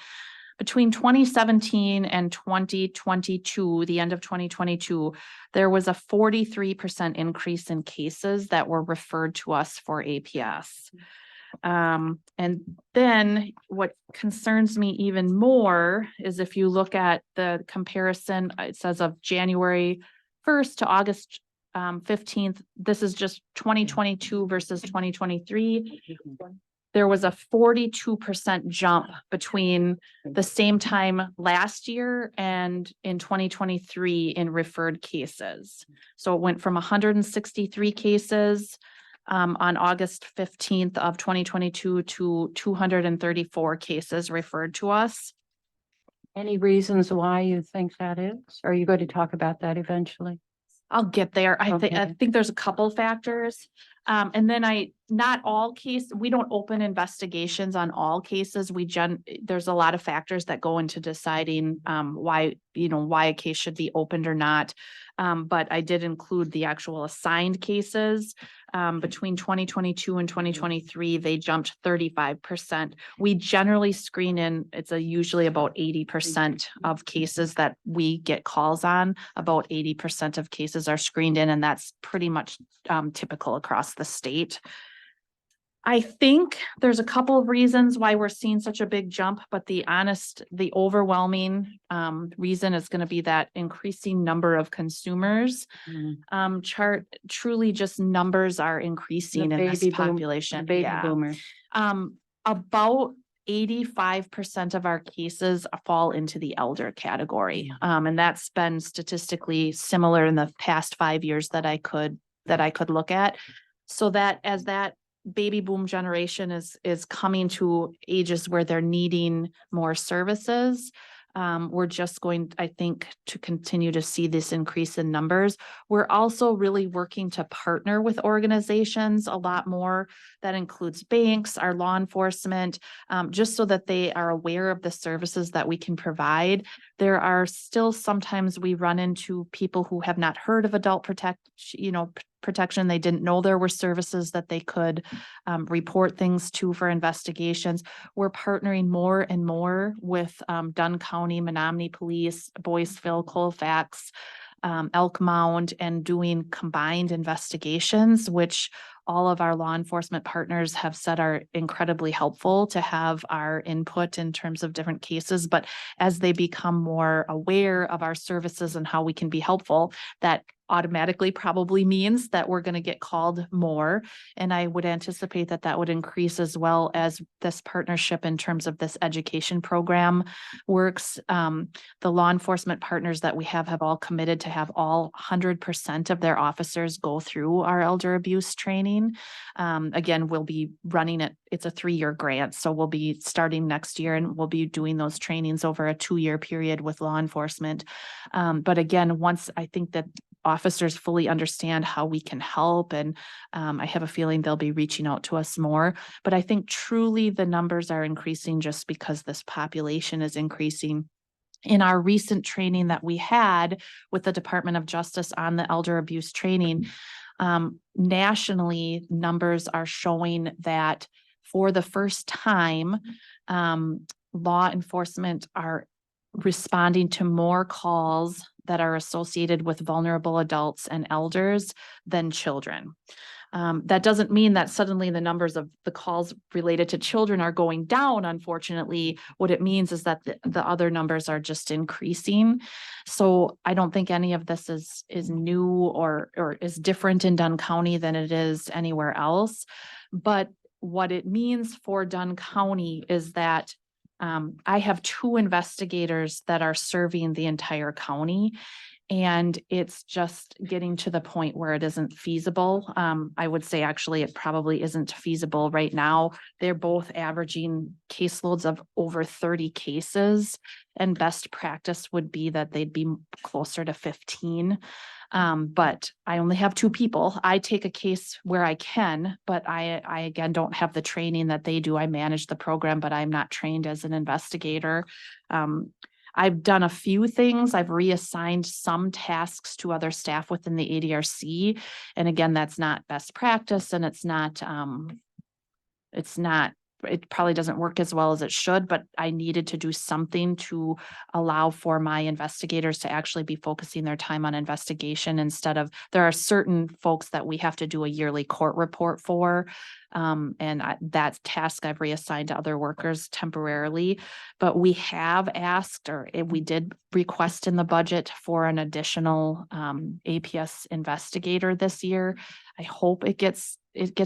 Between 2017 and 2022, the end of 2022, there was a 43% increase in cases that were referred to us for APS. And then what concerns me even more is if you look at the comparison, it says of January 1st to August 15th, this is just 2022 versus 2023. There was a 42% jump between the same time last year and in 2023 in referred cases. So it went from 163 cases on August 15th of 2022 to 234 cases referred to us. Any reasons why you think that is? Are you going to talk about that eventually? I'll get there. I Okay. think there's a couple factors. And then not all cases, we don't open investigations on all cases. There's a lot of factors that go into deciding why a case should be opened or not. But I did include the actual assigned cases. Between 2022 and 2023, they jumped 35%. We generally screen in, it's usually about 80% of cases that we get calls on. About 80% of cases are screened in, and that's pretty much typical across the state. I think there's a couple of reasons why we're seeing such a big jump, but the overwhelming reason is gonna be that increasing number of consumers. Chart, truly just numbers are increasing in this baby boom- population. Baby Yeah. boomer. About 85% of our cases fall into the elder category. And that's been statistically similar in the past 5 years that I could look at. So that as that baby boom generation is coming to ages where they're needing more services, we're just going, I think, to continue to see this increase in numbers. We're also really working to partner with organizations a lot more. That includes banks, our law enforcement, just so that they are aware of the services that we can provide. There are still sometimes we run into people who have not heard of adult protection. They didn't know there were services that they could report things to for investigations. We're partnering more and more with Dunn County, Menominee Police, Boyceville, Colfax, Elk Mound, and doing combined investigations, which all of our law enforcement partners have said are incredibly helpful to have our input in terms of different cases. But as they become more aware of our services and how we can be helpful, that automatically probably means that we're going to get called more. And I would anticipate that that would increase as well as this partnership in terms of this education program works. The law enforcement partners that we have all committed to have all 100% of their officers go through our elder abuse training. Again, we'll be running it. It's a 3-year grant. So we'll be starting next year and we'll be doing those trainings over a 2-year period with law enforcement. But again, once I think that officers fully understand how we can help, and I have a feeling they'll be reaching out to us more. But I think truly the numbers are increasing just because this population is increasing. In our recent training that we had with the Department of Justice on the elder abuse training, nationally, numbers are showing that for the first time, law enforcement are responding to more calls that are associated with vulnerable adults and elders than children. That doesn't mean that suddenly the numbers of the calls related to children are going down. Unfortunately, what it means is that the other numbers are just increasing. So I don't think any of this is new or is different in Dunn County than it is anywhere else. But what it means for Dunn County is that I have 2 investigators that are serving the entire county, and it's just getting to the point where it isn't feasible. I would say actually it probably isn't feasible right now. They're both averaging caseloads of over 30 cases, and best practice would be that they'd be closer to 15. But I only have 2 people. I take a case where I can, but I again don't have the training that they do. I manage the program, but I'm not trained as an investigator. I've done a few things. I've reassigned some tasks to other staff within the ADRC. And again, that's not best practice, and it probably doesn't work as well as it should, but I needed to do something to allow for my investigators to actually be focusing their time on investigation instead of, there are certain folks that we have to do a yearly court report for. That task I've reassigned to other workers temporarily, but we have asked, we did request in the budget for an additional APS investigator this year. I hope it gets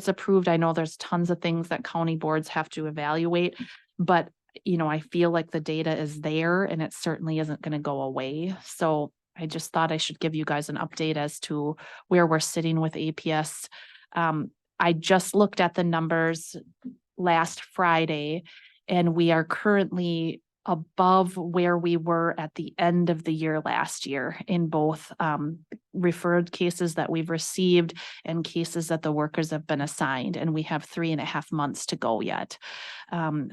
approved. I know there's tons of things that county boards have to evaluate, but I feel like the data is there and it certainly isn't going to go away. So I just thought I should give you guys an update as to where we're sitting with APS. I just looked at the numbers last Friday, and we are currently above where we were at the end of the year last year in both referred cases that we've received and cases that the workers have been assigned, and we have 3.5 months to go yet.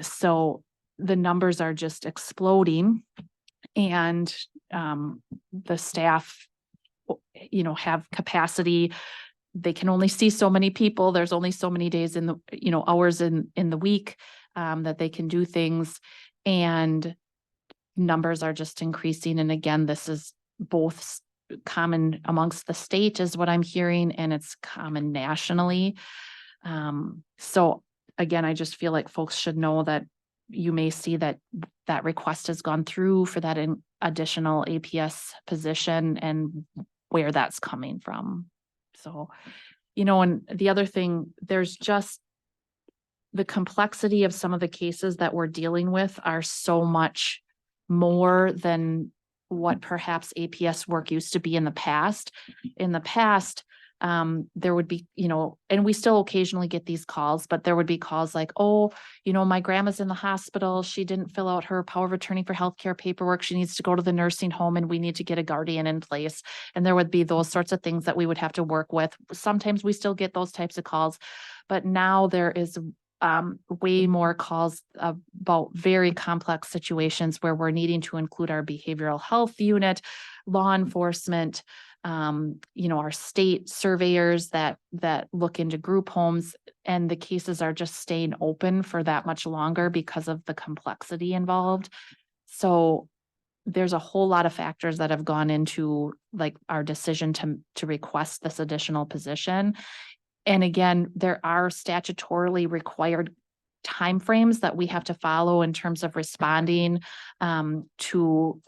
So the numbers are just exploding, and the staff, have capacity. They can only see so many people. There's only so many days in the, hours in the week that they can do things, and numbers are just increasing. And again, this is both common amongst the state is what I'm hearing, and it's common nationally. So again, I just feel like folks should know that you may see that that request has gone through for that additional APS position and where that's coming from. So, you know, and the other thing, there's just the complexity of some of the cases that we're dealing with are so much more than what perhaps APS work used to be in the past. In the past, there would be, you know, and we still occasionally get these calls, but there would be calls like, oh, you know, my grandma's in the hospital. She didn't fill out her power of attorney for healthcare paperwork. She needs to go to the nursing home and we need to get a guardian in place. And there would be those sorts of things that we would have to work with. Sometimes we still get those types of calls, but now there is way more calls about very complex situations where we're needing to include our behavioral health unit, law enforcement, you know, our state surveyors that look into group homes, and the cases are just staying open for that much longer because of the complexity involved. So there's a whole lot of factors that have gone into like our decision to request this additional position. And again, there are statutorily required timeframes that we have to follow in terms of responding to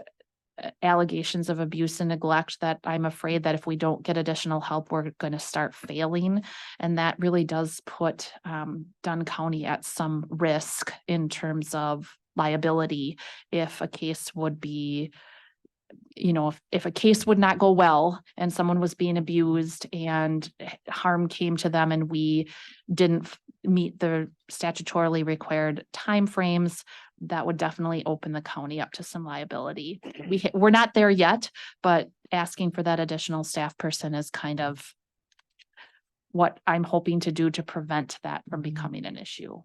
allegations of abuse and neglect that I'm afraid that if we don't get additional help, we're going to start failing. And that really does put Dunn County at some risk in terms of liability if a case would be, you know, if a case would not go well and someone was being abused and harm came to them and we didn't meet the statutorily required timeframes, that would definitely open the county up to some liability. We're not there yet, but asking for that additional staff person is kind of what I'm hoping to do to prevent that from becoming an issue.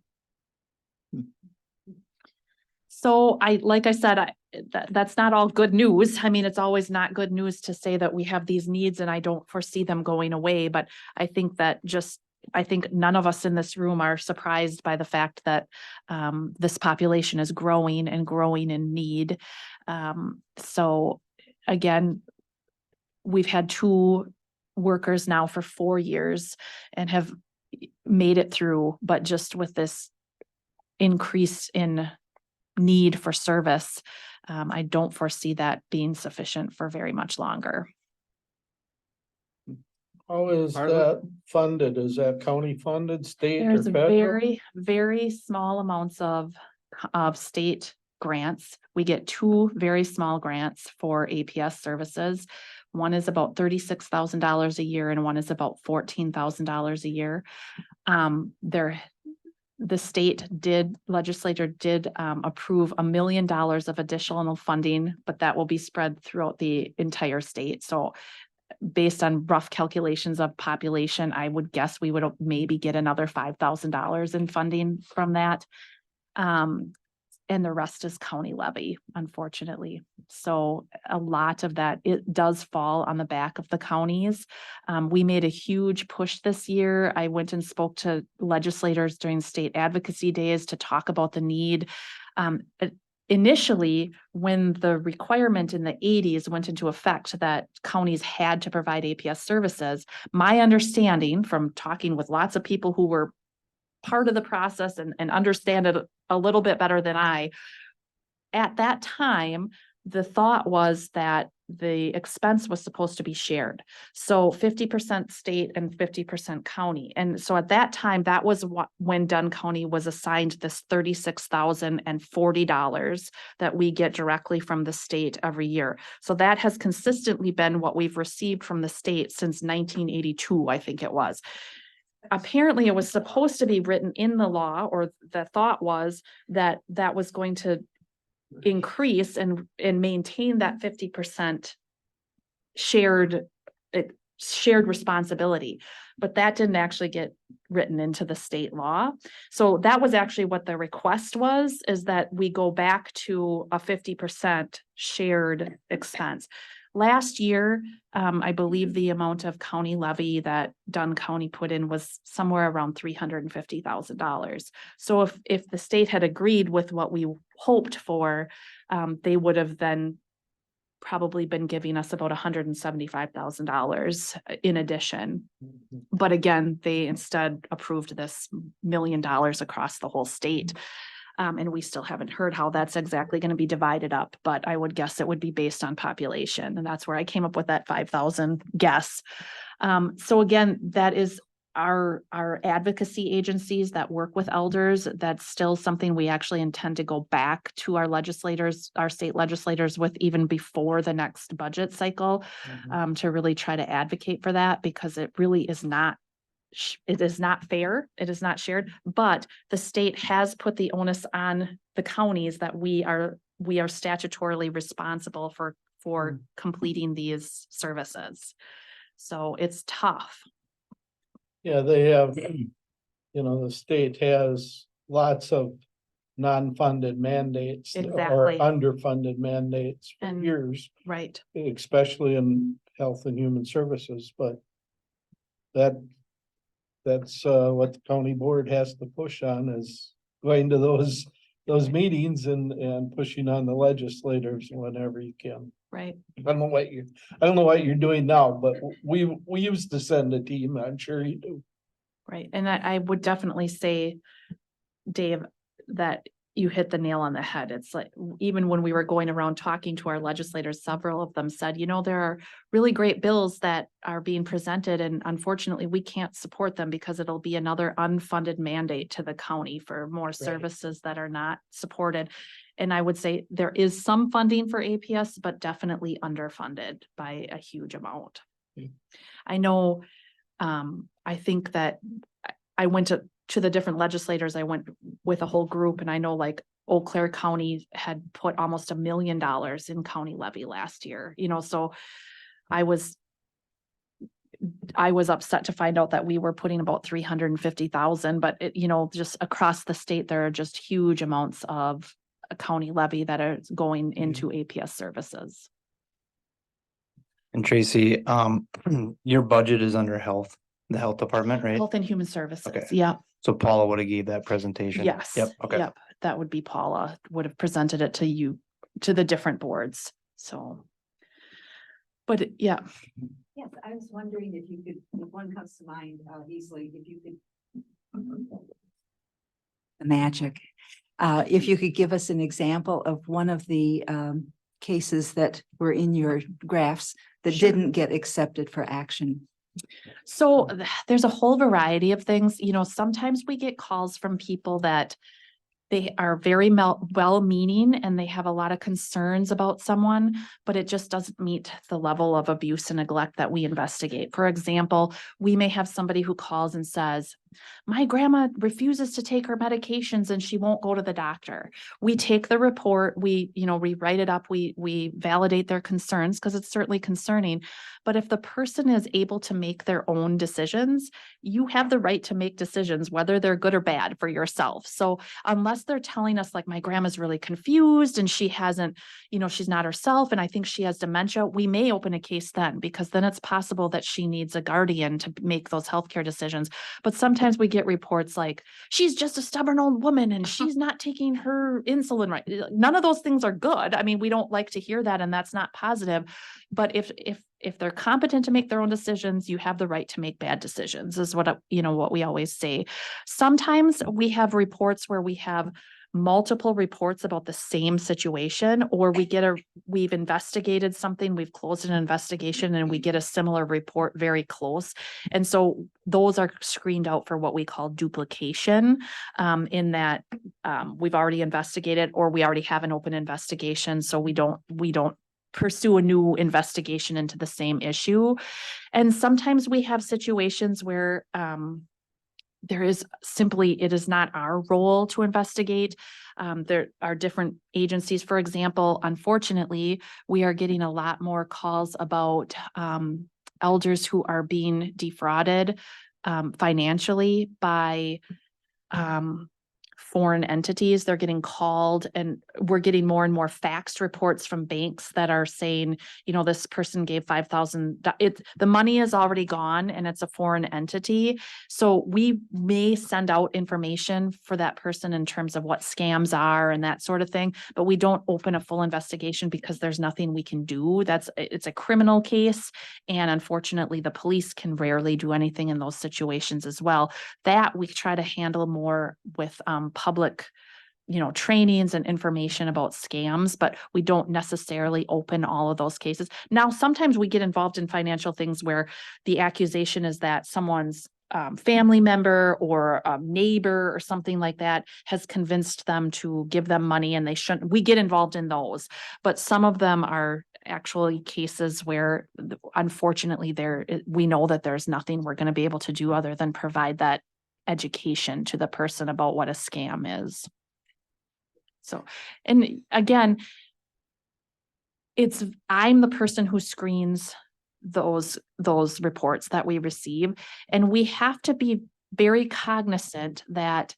So like I said, that's not all good news. I mean, it's always not good news to say that we have these needs and I don't foresee them going away, but I think that I think none of us in this room are surprised by the fact that this population is growing and growing in need. So again, we've had 2 workers now for 4 years and have made it through, but just with this increase in need for service, I don't foresee that being sufficient for very much longer. How is Bartlett? that funded? Is that county funded, state or There's federal? very, very small amounts of state grants. We get 2 very small grants for APS services. One is about $36,000 a year and one is about $14,000 a year. The state legislature did approve $1 million of additional funding, but that will be spread throughout the entire state. So based on rough calculations of population, I would guess we would maybe get another $5,000 in funding from that. And the rest is county levy, unfortunately. So a lot of that, it does fall on the back of the counties. We made a huge push this year. I went and spoke to legislators during state advocacy days to talk about the need. Initially, when the requirement in the 80s went into effect that counties had to provide APS services, my understanding from talking with lots of people who were part of the process and understand it a little bit better than I, at that time, the thought was that the expense was supposed to be shared. So 50% state and 50% county. And so at that time, that was when Dunn County was assigned this $36,040 that we get directly from the state every year. So that has consistently been what we've received from the state since 1982, I think it was. Apparently it was supposed to be written in the law, or the thought was that that was going to increase and maintain that 50% shared responsibility, but that didn't actually get written into the state law. So that was actually what the request was, is that we go back to a 50% shared expense. Last year, I believe the amount of county levy that Dunn County put in was somewhere around $350,000. So if the state had agreed with what we hoped for, they would have then probably been giving us about $175,000 in addition. But again, they instead approved this $1 million across the whole state. And we still haven't heard how that's exactly going to be divided up, but I would guess it would be based on population. And that's where I came up with that 5,000 guess. So again, that is our advocacy agencies that work with elders. That's still something we actually intend to go back to our legislators, our state legislators with even before the next budget cycle, to really try to advocate for that, because it really is not it is not fair. It is not shared, but the state has put the onus on the counties that we are statutorily responsible for completing these services. So it's tough. Yeah, they have, the state has lots of non-funded mandates or Exactly. underfunded mandates for And- years, Right. especially in health and human services, but that's what the county board has to push on, is going to those meetings and pushing on the legislators whenever you can. Right. I don't know what you're doing now, but we used to send a team. I'm sure you do. Right. And I would definitely say, Dave, that you hit the nail on the head. It's like, even when we were going around talking to our legislators, several of them said, there are really great bills that are being presented, and unfortunately we can't support them because it'll be another unfunded mandate to the county for more services that are not supported. And I would say there is some funding for APS, but definitely underfunded by a huge amount. I know, I think that I went to the different legislators. I went with a whole group, and I know like Eau Claire County had put almost $1 million in county levy last year, so I was upset to find out that we were putting about 350,000, but just across the state, there are just huge amounts of a county levy that are going into APS services. And Tracy, your budget is under health, the health department, right? Health and Human Services. Okay. Yeah. So Paula would have gave that presentation? Yes. Yep, okay. Yep. That would be Paula, would have presented it to you, to the different boards. So. But yeah. Yes, I was wondering if you could, if one comes to mind easily, if you could. The magic. If you could give us an example of one of the cases that were in your graphs that Sure. didn't get accepted for action. So there's a whole variety of things, sometimes we get calls from people that they are very well-meaning and they have a lot of concerns about someone, but it just doesn't meet the level of abuse and neglect that we investigate. For example, we may have somebody who calls and says, my grandma refuses to take her medications and she won't go to the doctor. We take the report, we write it up, we validate their concerns because it's certainly concerning. But if the person is able to make their own decisions, you have the right to make decisions, whether they're good or bad for yourself. So unless they're telling us like, my grandma's really confused and she hasn't, she's not herself and I think she has dementia, we may open a case then, because then it's possible that she needs a guardian to make those healthcare decisions. But sometimes we get reports like, she's just a stubborn old woman and she's not taking her insulin right. None of those things are good. I mean, we don't like to hear that, and that's not positive. But if they're competent to make their own decisions, you have the right to make bad decisions, is what we always say. Sometimes we have reports where we have multiple reports about the same situation, or we've investigated something, we've closed an investigation and we get a similar report very close. And so those are screened out for what we call duplication, in that we've already investigated or we already have an open investigation. So we don't pursue a new investigation into the same issue. And sometimes we have situations where it is not our role to investigate. There are different agencies. For example, unfortunately, we are getting a lot more calls about elders who are being defrauded financially by foreign entities. They're getting called, and we're getting more and more faxed reports from banks that are saying, you know, this person gave 5,000. The money is already gone and it's a foreign entity. So we may send out information for that person in terms of what scams are and that sort of thing, but we don't open a full investigation because there's nothing we can do. It's a criminal case. And unfortunately, the police can rarely do anything in those situations as well. That we try to handle more with public, you know, trainings and information about scams, but we don't necessarily open all of those cases. Now, sometimes we get involved in financial things where the accusation is that someone's family member or a neighbor or something like that has convinced them to give them money and they shouldn't. We get involved in those, but some of them are actually cases where unfortunately we know that there's nothing we're going to be able to do other than provide that education to the person about what a scam is. So, and again, I'm the person who screens those reports that we receive, and we have to be very cognizant that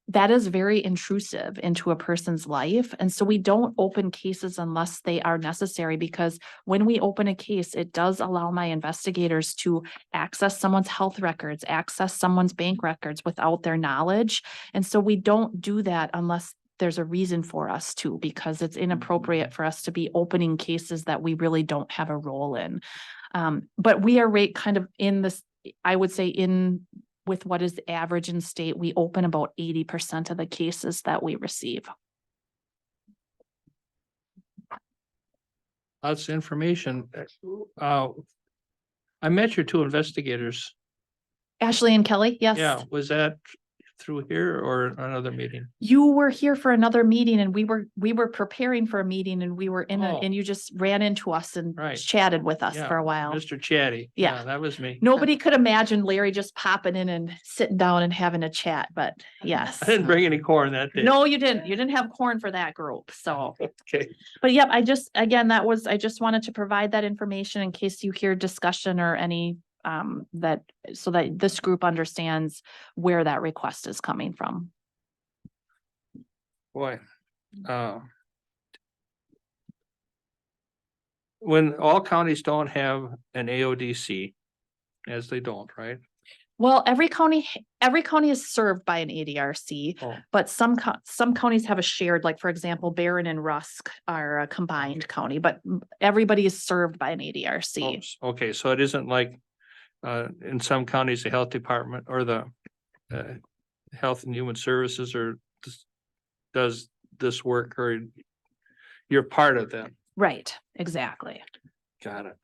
that is very intrusive into a person's life. And so we don't open cases unless they are necessary, because when we open a case, it does allow my investigators to access someone's health records, access someone's bank records without their knowledge. And so we don't do that unless there's a reason for us to, because it's inappropriate for us to be opening cases that we really don't have a role in. But we are kind of in this, I would say, with what is average in state, we open about 80% of the cases that we receive. Lots of information. I met your two investigators. Ashley and Kelly, yes. Yeah, was that through here or another meeting? You were here for another meeting, and we were preparing for a meeting, and we were and you just ran into us and chatted with us for a while. Mr. Chatty. Yeah, that was me. Nobody could imagine Larry just popping in and sitting down and having a chat, but yes. I didn't bring any corn that day. No, you didn't. You didn't have corn for that group. So, okay. But yep, I just wanted to provide that information in case you hear discussion or any so that this group understands where that request is coming from. Boy, when all counties don't have an AODC, as they don't, right? Well, every county is served by an ADRC, but some counties have a shared, like for example, Barron and Rusk are a combined county, but everybody is served by an ADRC. Okay, so it isn't like in some counties, the health department or the Health and Human Services does this work, or you're part of them. Right, exactly. Got it.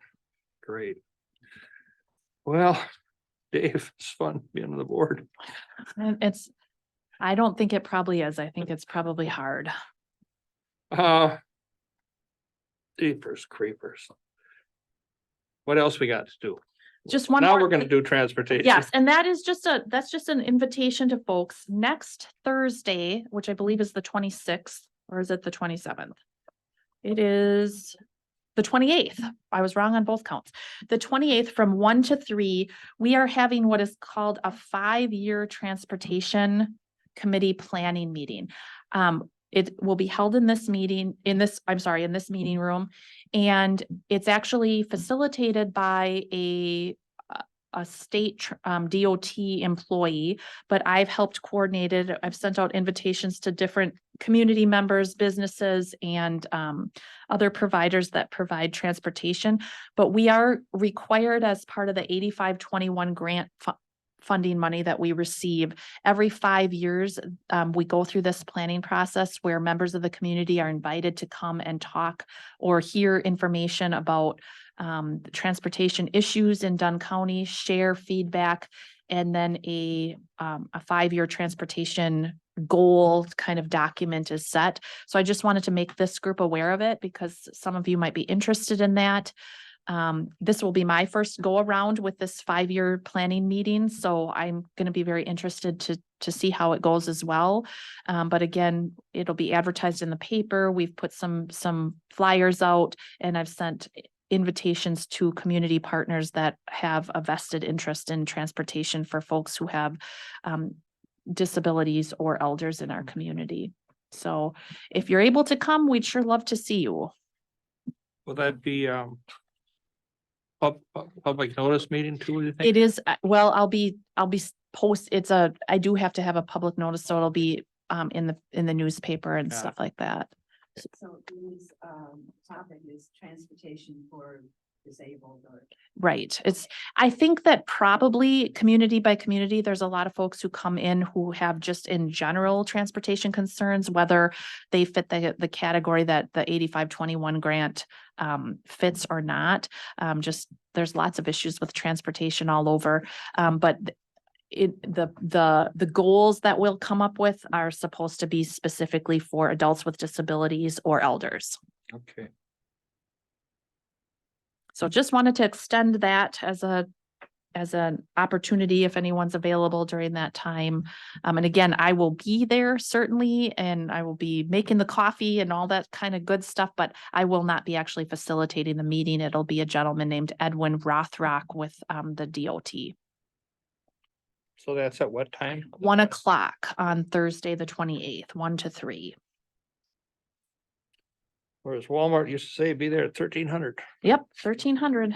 Great. Well, Dave, it's fun being on the board. And I don't think it probably is. I think it's probably hard. Jeepers creepers. What else we got to do? Just one now more we're going to do transportation. Yes, and that's just an invitation to folks. Next Thursday, which I believe is the 26th, or is it the 27th? It is the 28th. I was wrong on both counts. The 28th from 1 to 3, we are having what is called a 5-year transportation committee planning meeting. It will be held in this meeting, in this meeting room. And it's actually facilitated by a state DOT employee, but I've helped coordinate it. I've sent out invitations to different community members, businesses, and other providers that provide transportation. But we are required as part of the 8521 grant funding money that we receive every 5 years. We go through this planning process where members of the community are invited to come and talk or hear information about transportation issues in Dunn County, share feedback, and then a 5-year transportation goal kind of document is set. So I just wanted to make this group aware of it because some of you might be interested in that. This will be my first go around with this 5-year planning meeting. So I'm going to be very interested to see how it goes as well. But again, it'll be advertised in the paper. We've put some flyers out, and I've sent invitations to community partners that have a vested interest in transportation for folks who have disabilities or elders in our community. So if you're able to come, we'd sure love to see you. Will that be, public notice meeting too, you think? It is, well, I do have to have a public notice, so it'll be in the newspaper and Got it. stuff like that. So Lou's topic is transportation for disabled or. Right. I think that probably community by community, there's a lot of folks who come in who have just in general transportation concerns, whether they fit the category that the 8521 grant fits or not. There's lots of issues with transportation all over. But the goals that we'll come up with are supposed to be specifically for adults with disabilities or elders. Okay. So just wanted to extend that as an opportunity if anyone's available during that time. And again, I will be there certainly, and I will be making the coffee and all that kind of good stuff, but I will not be actually facilitating the meeting. It'll be a gentleman named Edwin Rothrock with the DOT. So that's at what time? 1 o'clock on Thursday, the 28th, 1 to 3. Whereas Walmart used to say be there at 1300. Yep, 1300.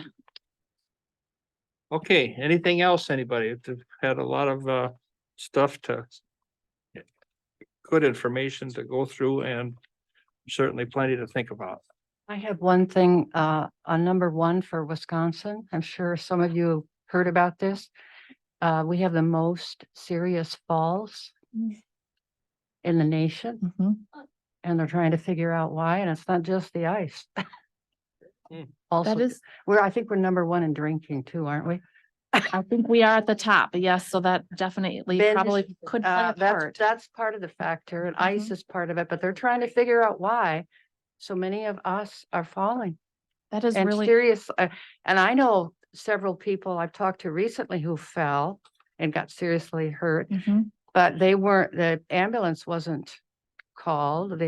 Okay, anything else, anybody? We've had a lot of stuff good information to go through and certainly plenty to think about. I have one thing, on number 1 for Wisconsin. I'm sure some of you heard about this. We have the most serious falls in the nation, and they're trying to figure out why, and it's not just the ice. Also, I think we're number 1 in drinking too, aren't we? I think we are at the top. Yes, so that definitely probably could play a part. That's part of the factor, and ice is part of it, but they're trying to figure out why so many of us are falling. That is And really serious. And I know several people I've talked to recently who fell and got seriously hurt, but the ambulance wasn't called.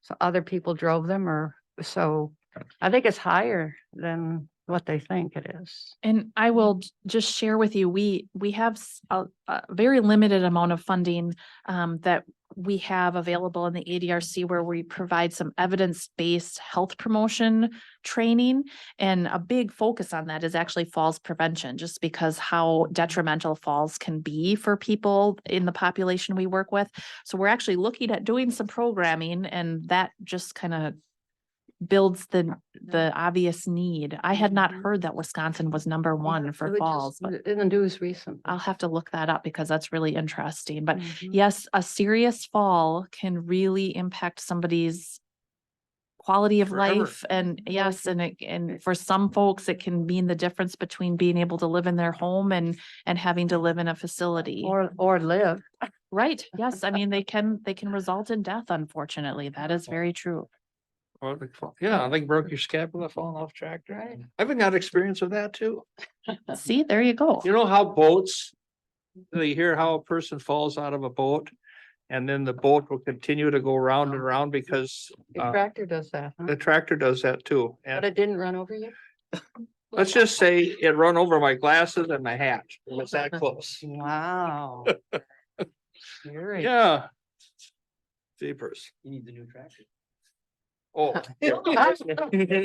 So other people drove them, so I think it's higher than what they think it is. And I will just share with you, we have a very limited amount of funding that we have available in the ADRC, where we provide some evidence-based health promotion training. And a big focus on that is actually falls prevention, just because how detrimental falls can be for people in the population we work with. So we're actually looking at doing some programming, and that just kind of builds the obvious need. I had not heard that Wisconsin was number 1 for falls, but In the news recently. I'll have to look that up because that's really interesting. But yes, a serious fall can really impact somebody's quality of Forever. life. And yes, and for some folks, it can mean the difference between being able to live in their home and having to live in a facility. Or live. Right. Yes. I mean, they can result in death, unfortunately. That is very true. Or I think broke your scapula falling off tractor. Right. I've got experience with that too. See, there you go. You know how boats, you hear how a person falls out of a boat and then the boat will continue to go round and round because The tractor does that, huh? the tractor does that too. But And it didn't run over you? let's just say it run over my glasses and my hat. It was that close. Wow. Scary. Yeah. Jeepers. You need the new tractor. Oh.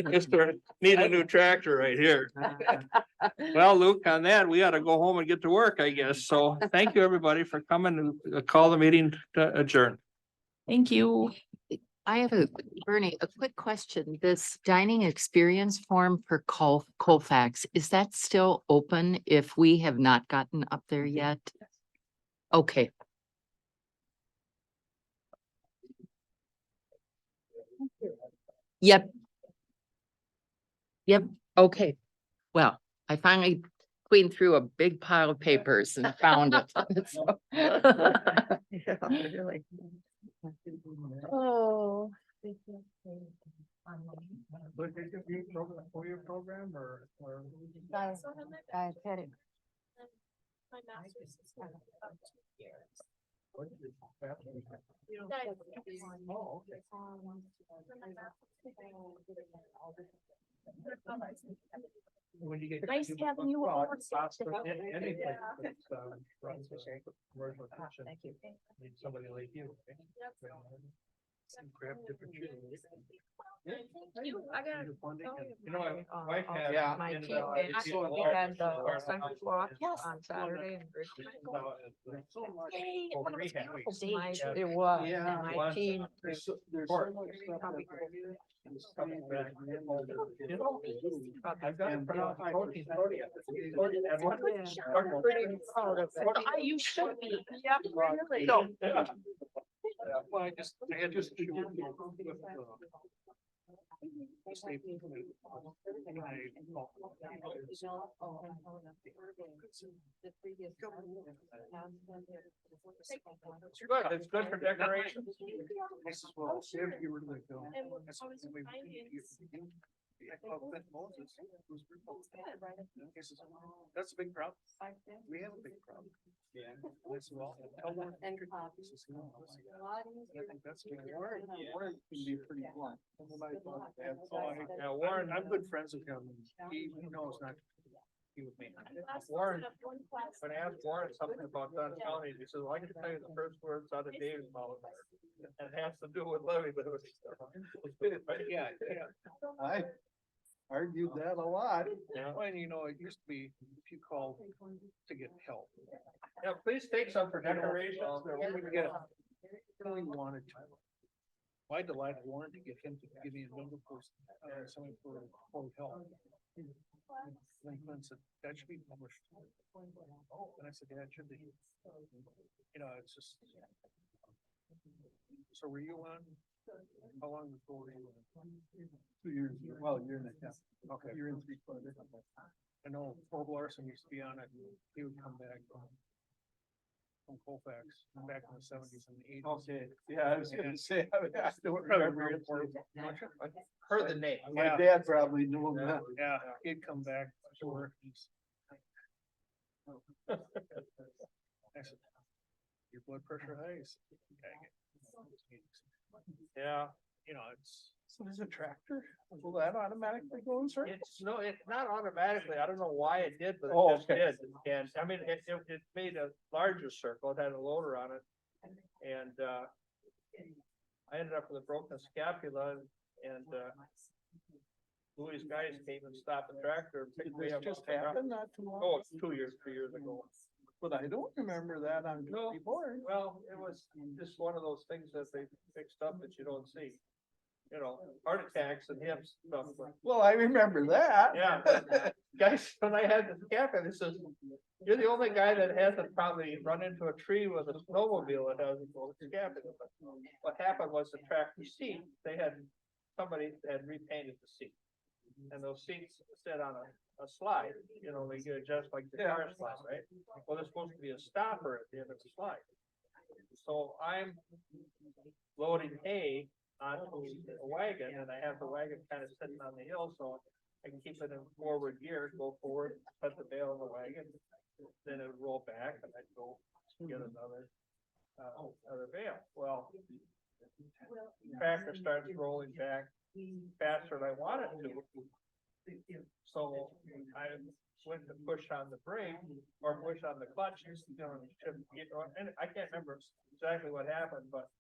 Mister, need a new tractor right here. Well, Luke, on that, we ought to go home and get to work, I guess. So thank you, everybody, for coming to call the meeting to adjourn. Thank you. I have Bernie, a quick question. This dining experience form for Colfax, is that still open if we have not gotten up there yet? Okay. Yep. Okay. Well, I finally cleaned through a big pile of papers and found it. So- Yeah, really. Oh. Program or? Dietetic. My master's is about 2 years. when you get. Nice having you Well, on. it's possible, anything that's, runs a commercial kitchen, Thank you. need somebody like you. right? Grab different shoes. You, I got. You know, my wife had. Yeah. My ended team, up- and it's I- so we hard. had the It's Sunday so hard. walk on Saturday and Bridge. Yay, Oh, one of those rehab beautiful weeks. days. It was. Yeah. And it was. my team, There's so Court. much stuff. Probably that- cool. You know, I've got it pronounced protein. I'm pretty proud of that. You should be. Yeah, really. No. Well, I had just. Good, it's good for decoration. That's a big problem. We have a big problem. Yeah. I think that's big. Warren can be pretty blunt. Yeah, Warren, I'm good friends with him. He knows not. He with me. Warren, when I asked Warren something about Dunn County, he said, well, I can tell you the first words out of Dave's mouth. And it has to do with Levy, but it was. Yeah, yeah. I argued that a lot. Yeah. When, you know, it used to be, if you called to get help. Yeah, please take some for decorations. Really wanted to. I delighted Warren to get him to give me a number for, something for help. Lincoln said, that should be published. And I said, yeah, it should be. You know, it's just. So were you on? How long before were you on? 2 years, well, a year and a half. Okay. You're in 3/4. I know Bob Larson used to be on it. He would come back from Colfax back in the 70s and 80s. Okay, yeah, I was gonna say, I don't remember it. Heard the name. My dad probably knew him. Yeah. Yeah, he'd come back to work. I said, your blood pressure high? He said, Yeah, you know, it's. so there's a tractor, will that automatically go in circle? It's no, it's not automatically. I don't know why it did, but Oh, it just okay. did. And I mean, it made a larger circle. It had a loader on it. And, I ended up with a broken scapula and, Louis' guys came and stopped the tractor. And Did picked me this up just off the ground. happen not too long? Oh, it's 2 years, 3 years ago. But I don't remember that on No. before. Well, it was just one of those things that they fixed up that you don't see. You know, heart attacks and hips stuff, but Well, I remember that. yeah. Guys, when I had the scapula, this is, you're the only guy that hasn't probably run into a tree with a snowmobile that has a scapula. But what happened was the tractor seat, somebody had repainted the seat. And those seats sit on a slide, you know, they get adjust like the car slide, right? Well, there's supposed to be a stopper at the end of the slide. So I'm loading hay onto a wagon and I have the wagon kind of sitting on the hill, so I can keep it in forward gear, go forward, put the bale in the wagon. Then it would roll back and I'd go get another bale. Well, the tractor starts rolling back faster than I wanted to. So I went to push on the brake or push on the clutch, you know, and I can't remember exactly what happened, but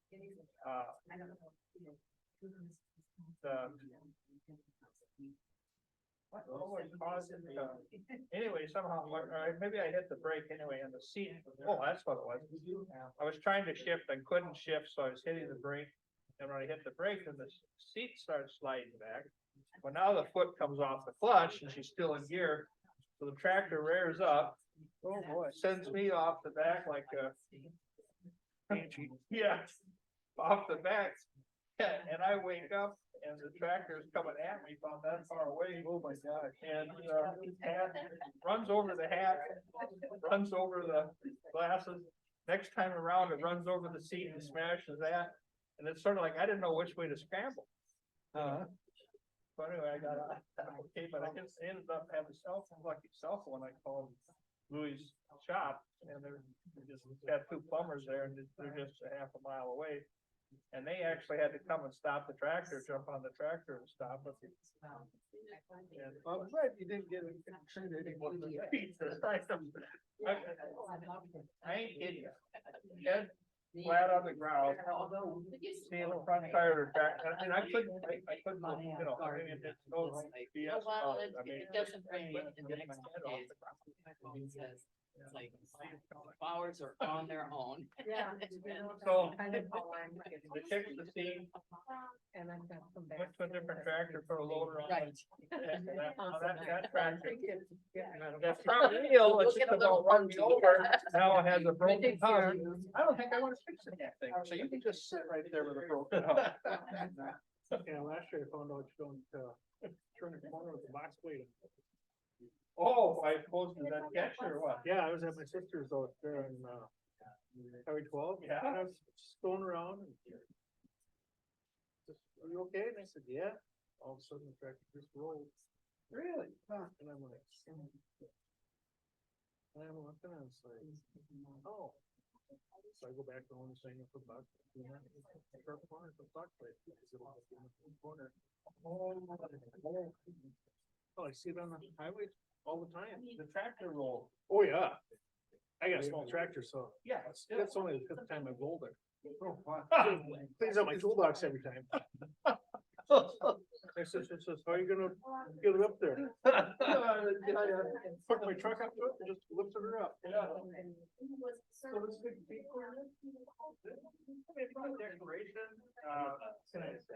anyway, somehow, or maybe I hit the brake anyway and the seat, oh, that's what it was. I was trying to shift, I couldn't shift, so I was hitting the brake. And when I hit the brake, then the seat starts sliding back. Well, now the foot comes off the clutch and she's still in gear. So the tractor rears up. Oh boy, sends me off the back like a. Yeah, off the back. And I wake up and the tractor is coming at me from that far away. Oh my God. And hat runs over the hat, runs over the glasses. Next time around, it runs over the seat and smashes that. And it's sort of like, I didn't know which way to scramble. So anyway, I got out, okay, but I just ended up having lucky cell phone. I called Louis' shop and they're just got two plumbers there and they're just a half a mile away. And they actually had to come and stop the tractor, jump on the tractor and stop it. And I'm glad you didn't get intimidated with the feet. I ain't kidding you. Head flat on the ground, seeing the front tire of the tractor, and I couldn't, I couldn't, you know, I mean, it's no BS about it. I mean, doesn't rain but in get the my next head few off days. the ground. It's like flowers are on their own. Yeah. So, Kind of how I'm the check the scene, And I've got some back. went to a different tractor, put a loader on. Right. And that tractor, that's not real, it's just about run me over. Now it has a broken hub. I don't think I want to fix that thing, so you can just sit right there with a broken hub. Yeah, last year I found out you don't, turn the corner with the box plate. Oh, I supposed to that catch or what? Yeah, I was at my sister's out there in, Highway 12. Yeah. And I was just going around and. Are you okay? And I said, yeah. All of a sudden the tractor just rolled. Really? And I'm like. And I'm looking and it's like, oh. So I go back to the same for buck. Corner for buck plate. Corner. Oh, I see it on the highway all the time. The tractor roll. Oh, yeah. I got a small tractor, so Yeah. that's only the 5th time I've rolled it. Cleans out my toolbox every time. I says, how are you gonna get it up there? Put my truck up to it and just lifted her up. So this big decoration, can I say?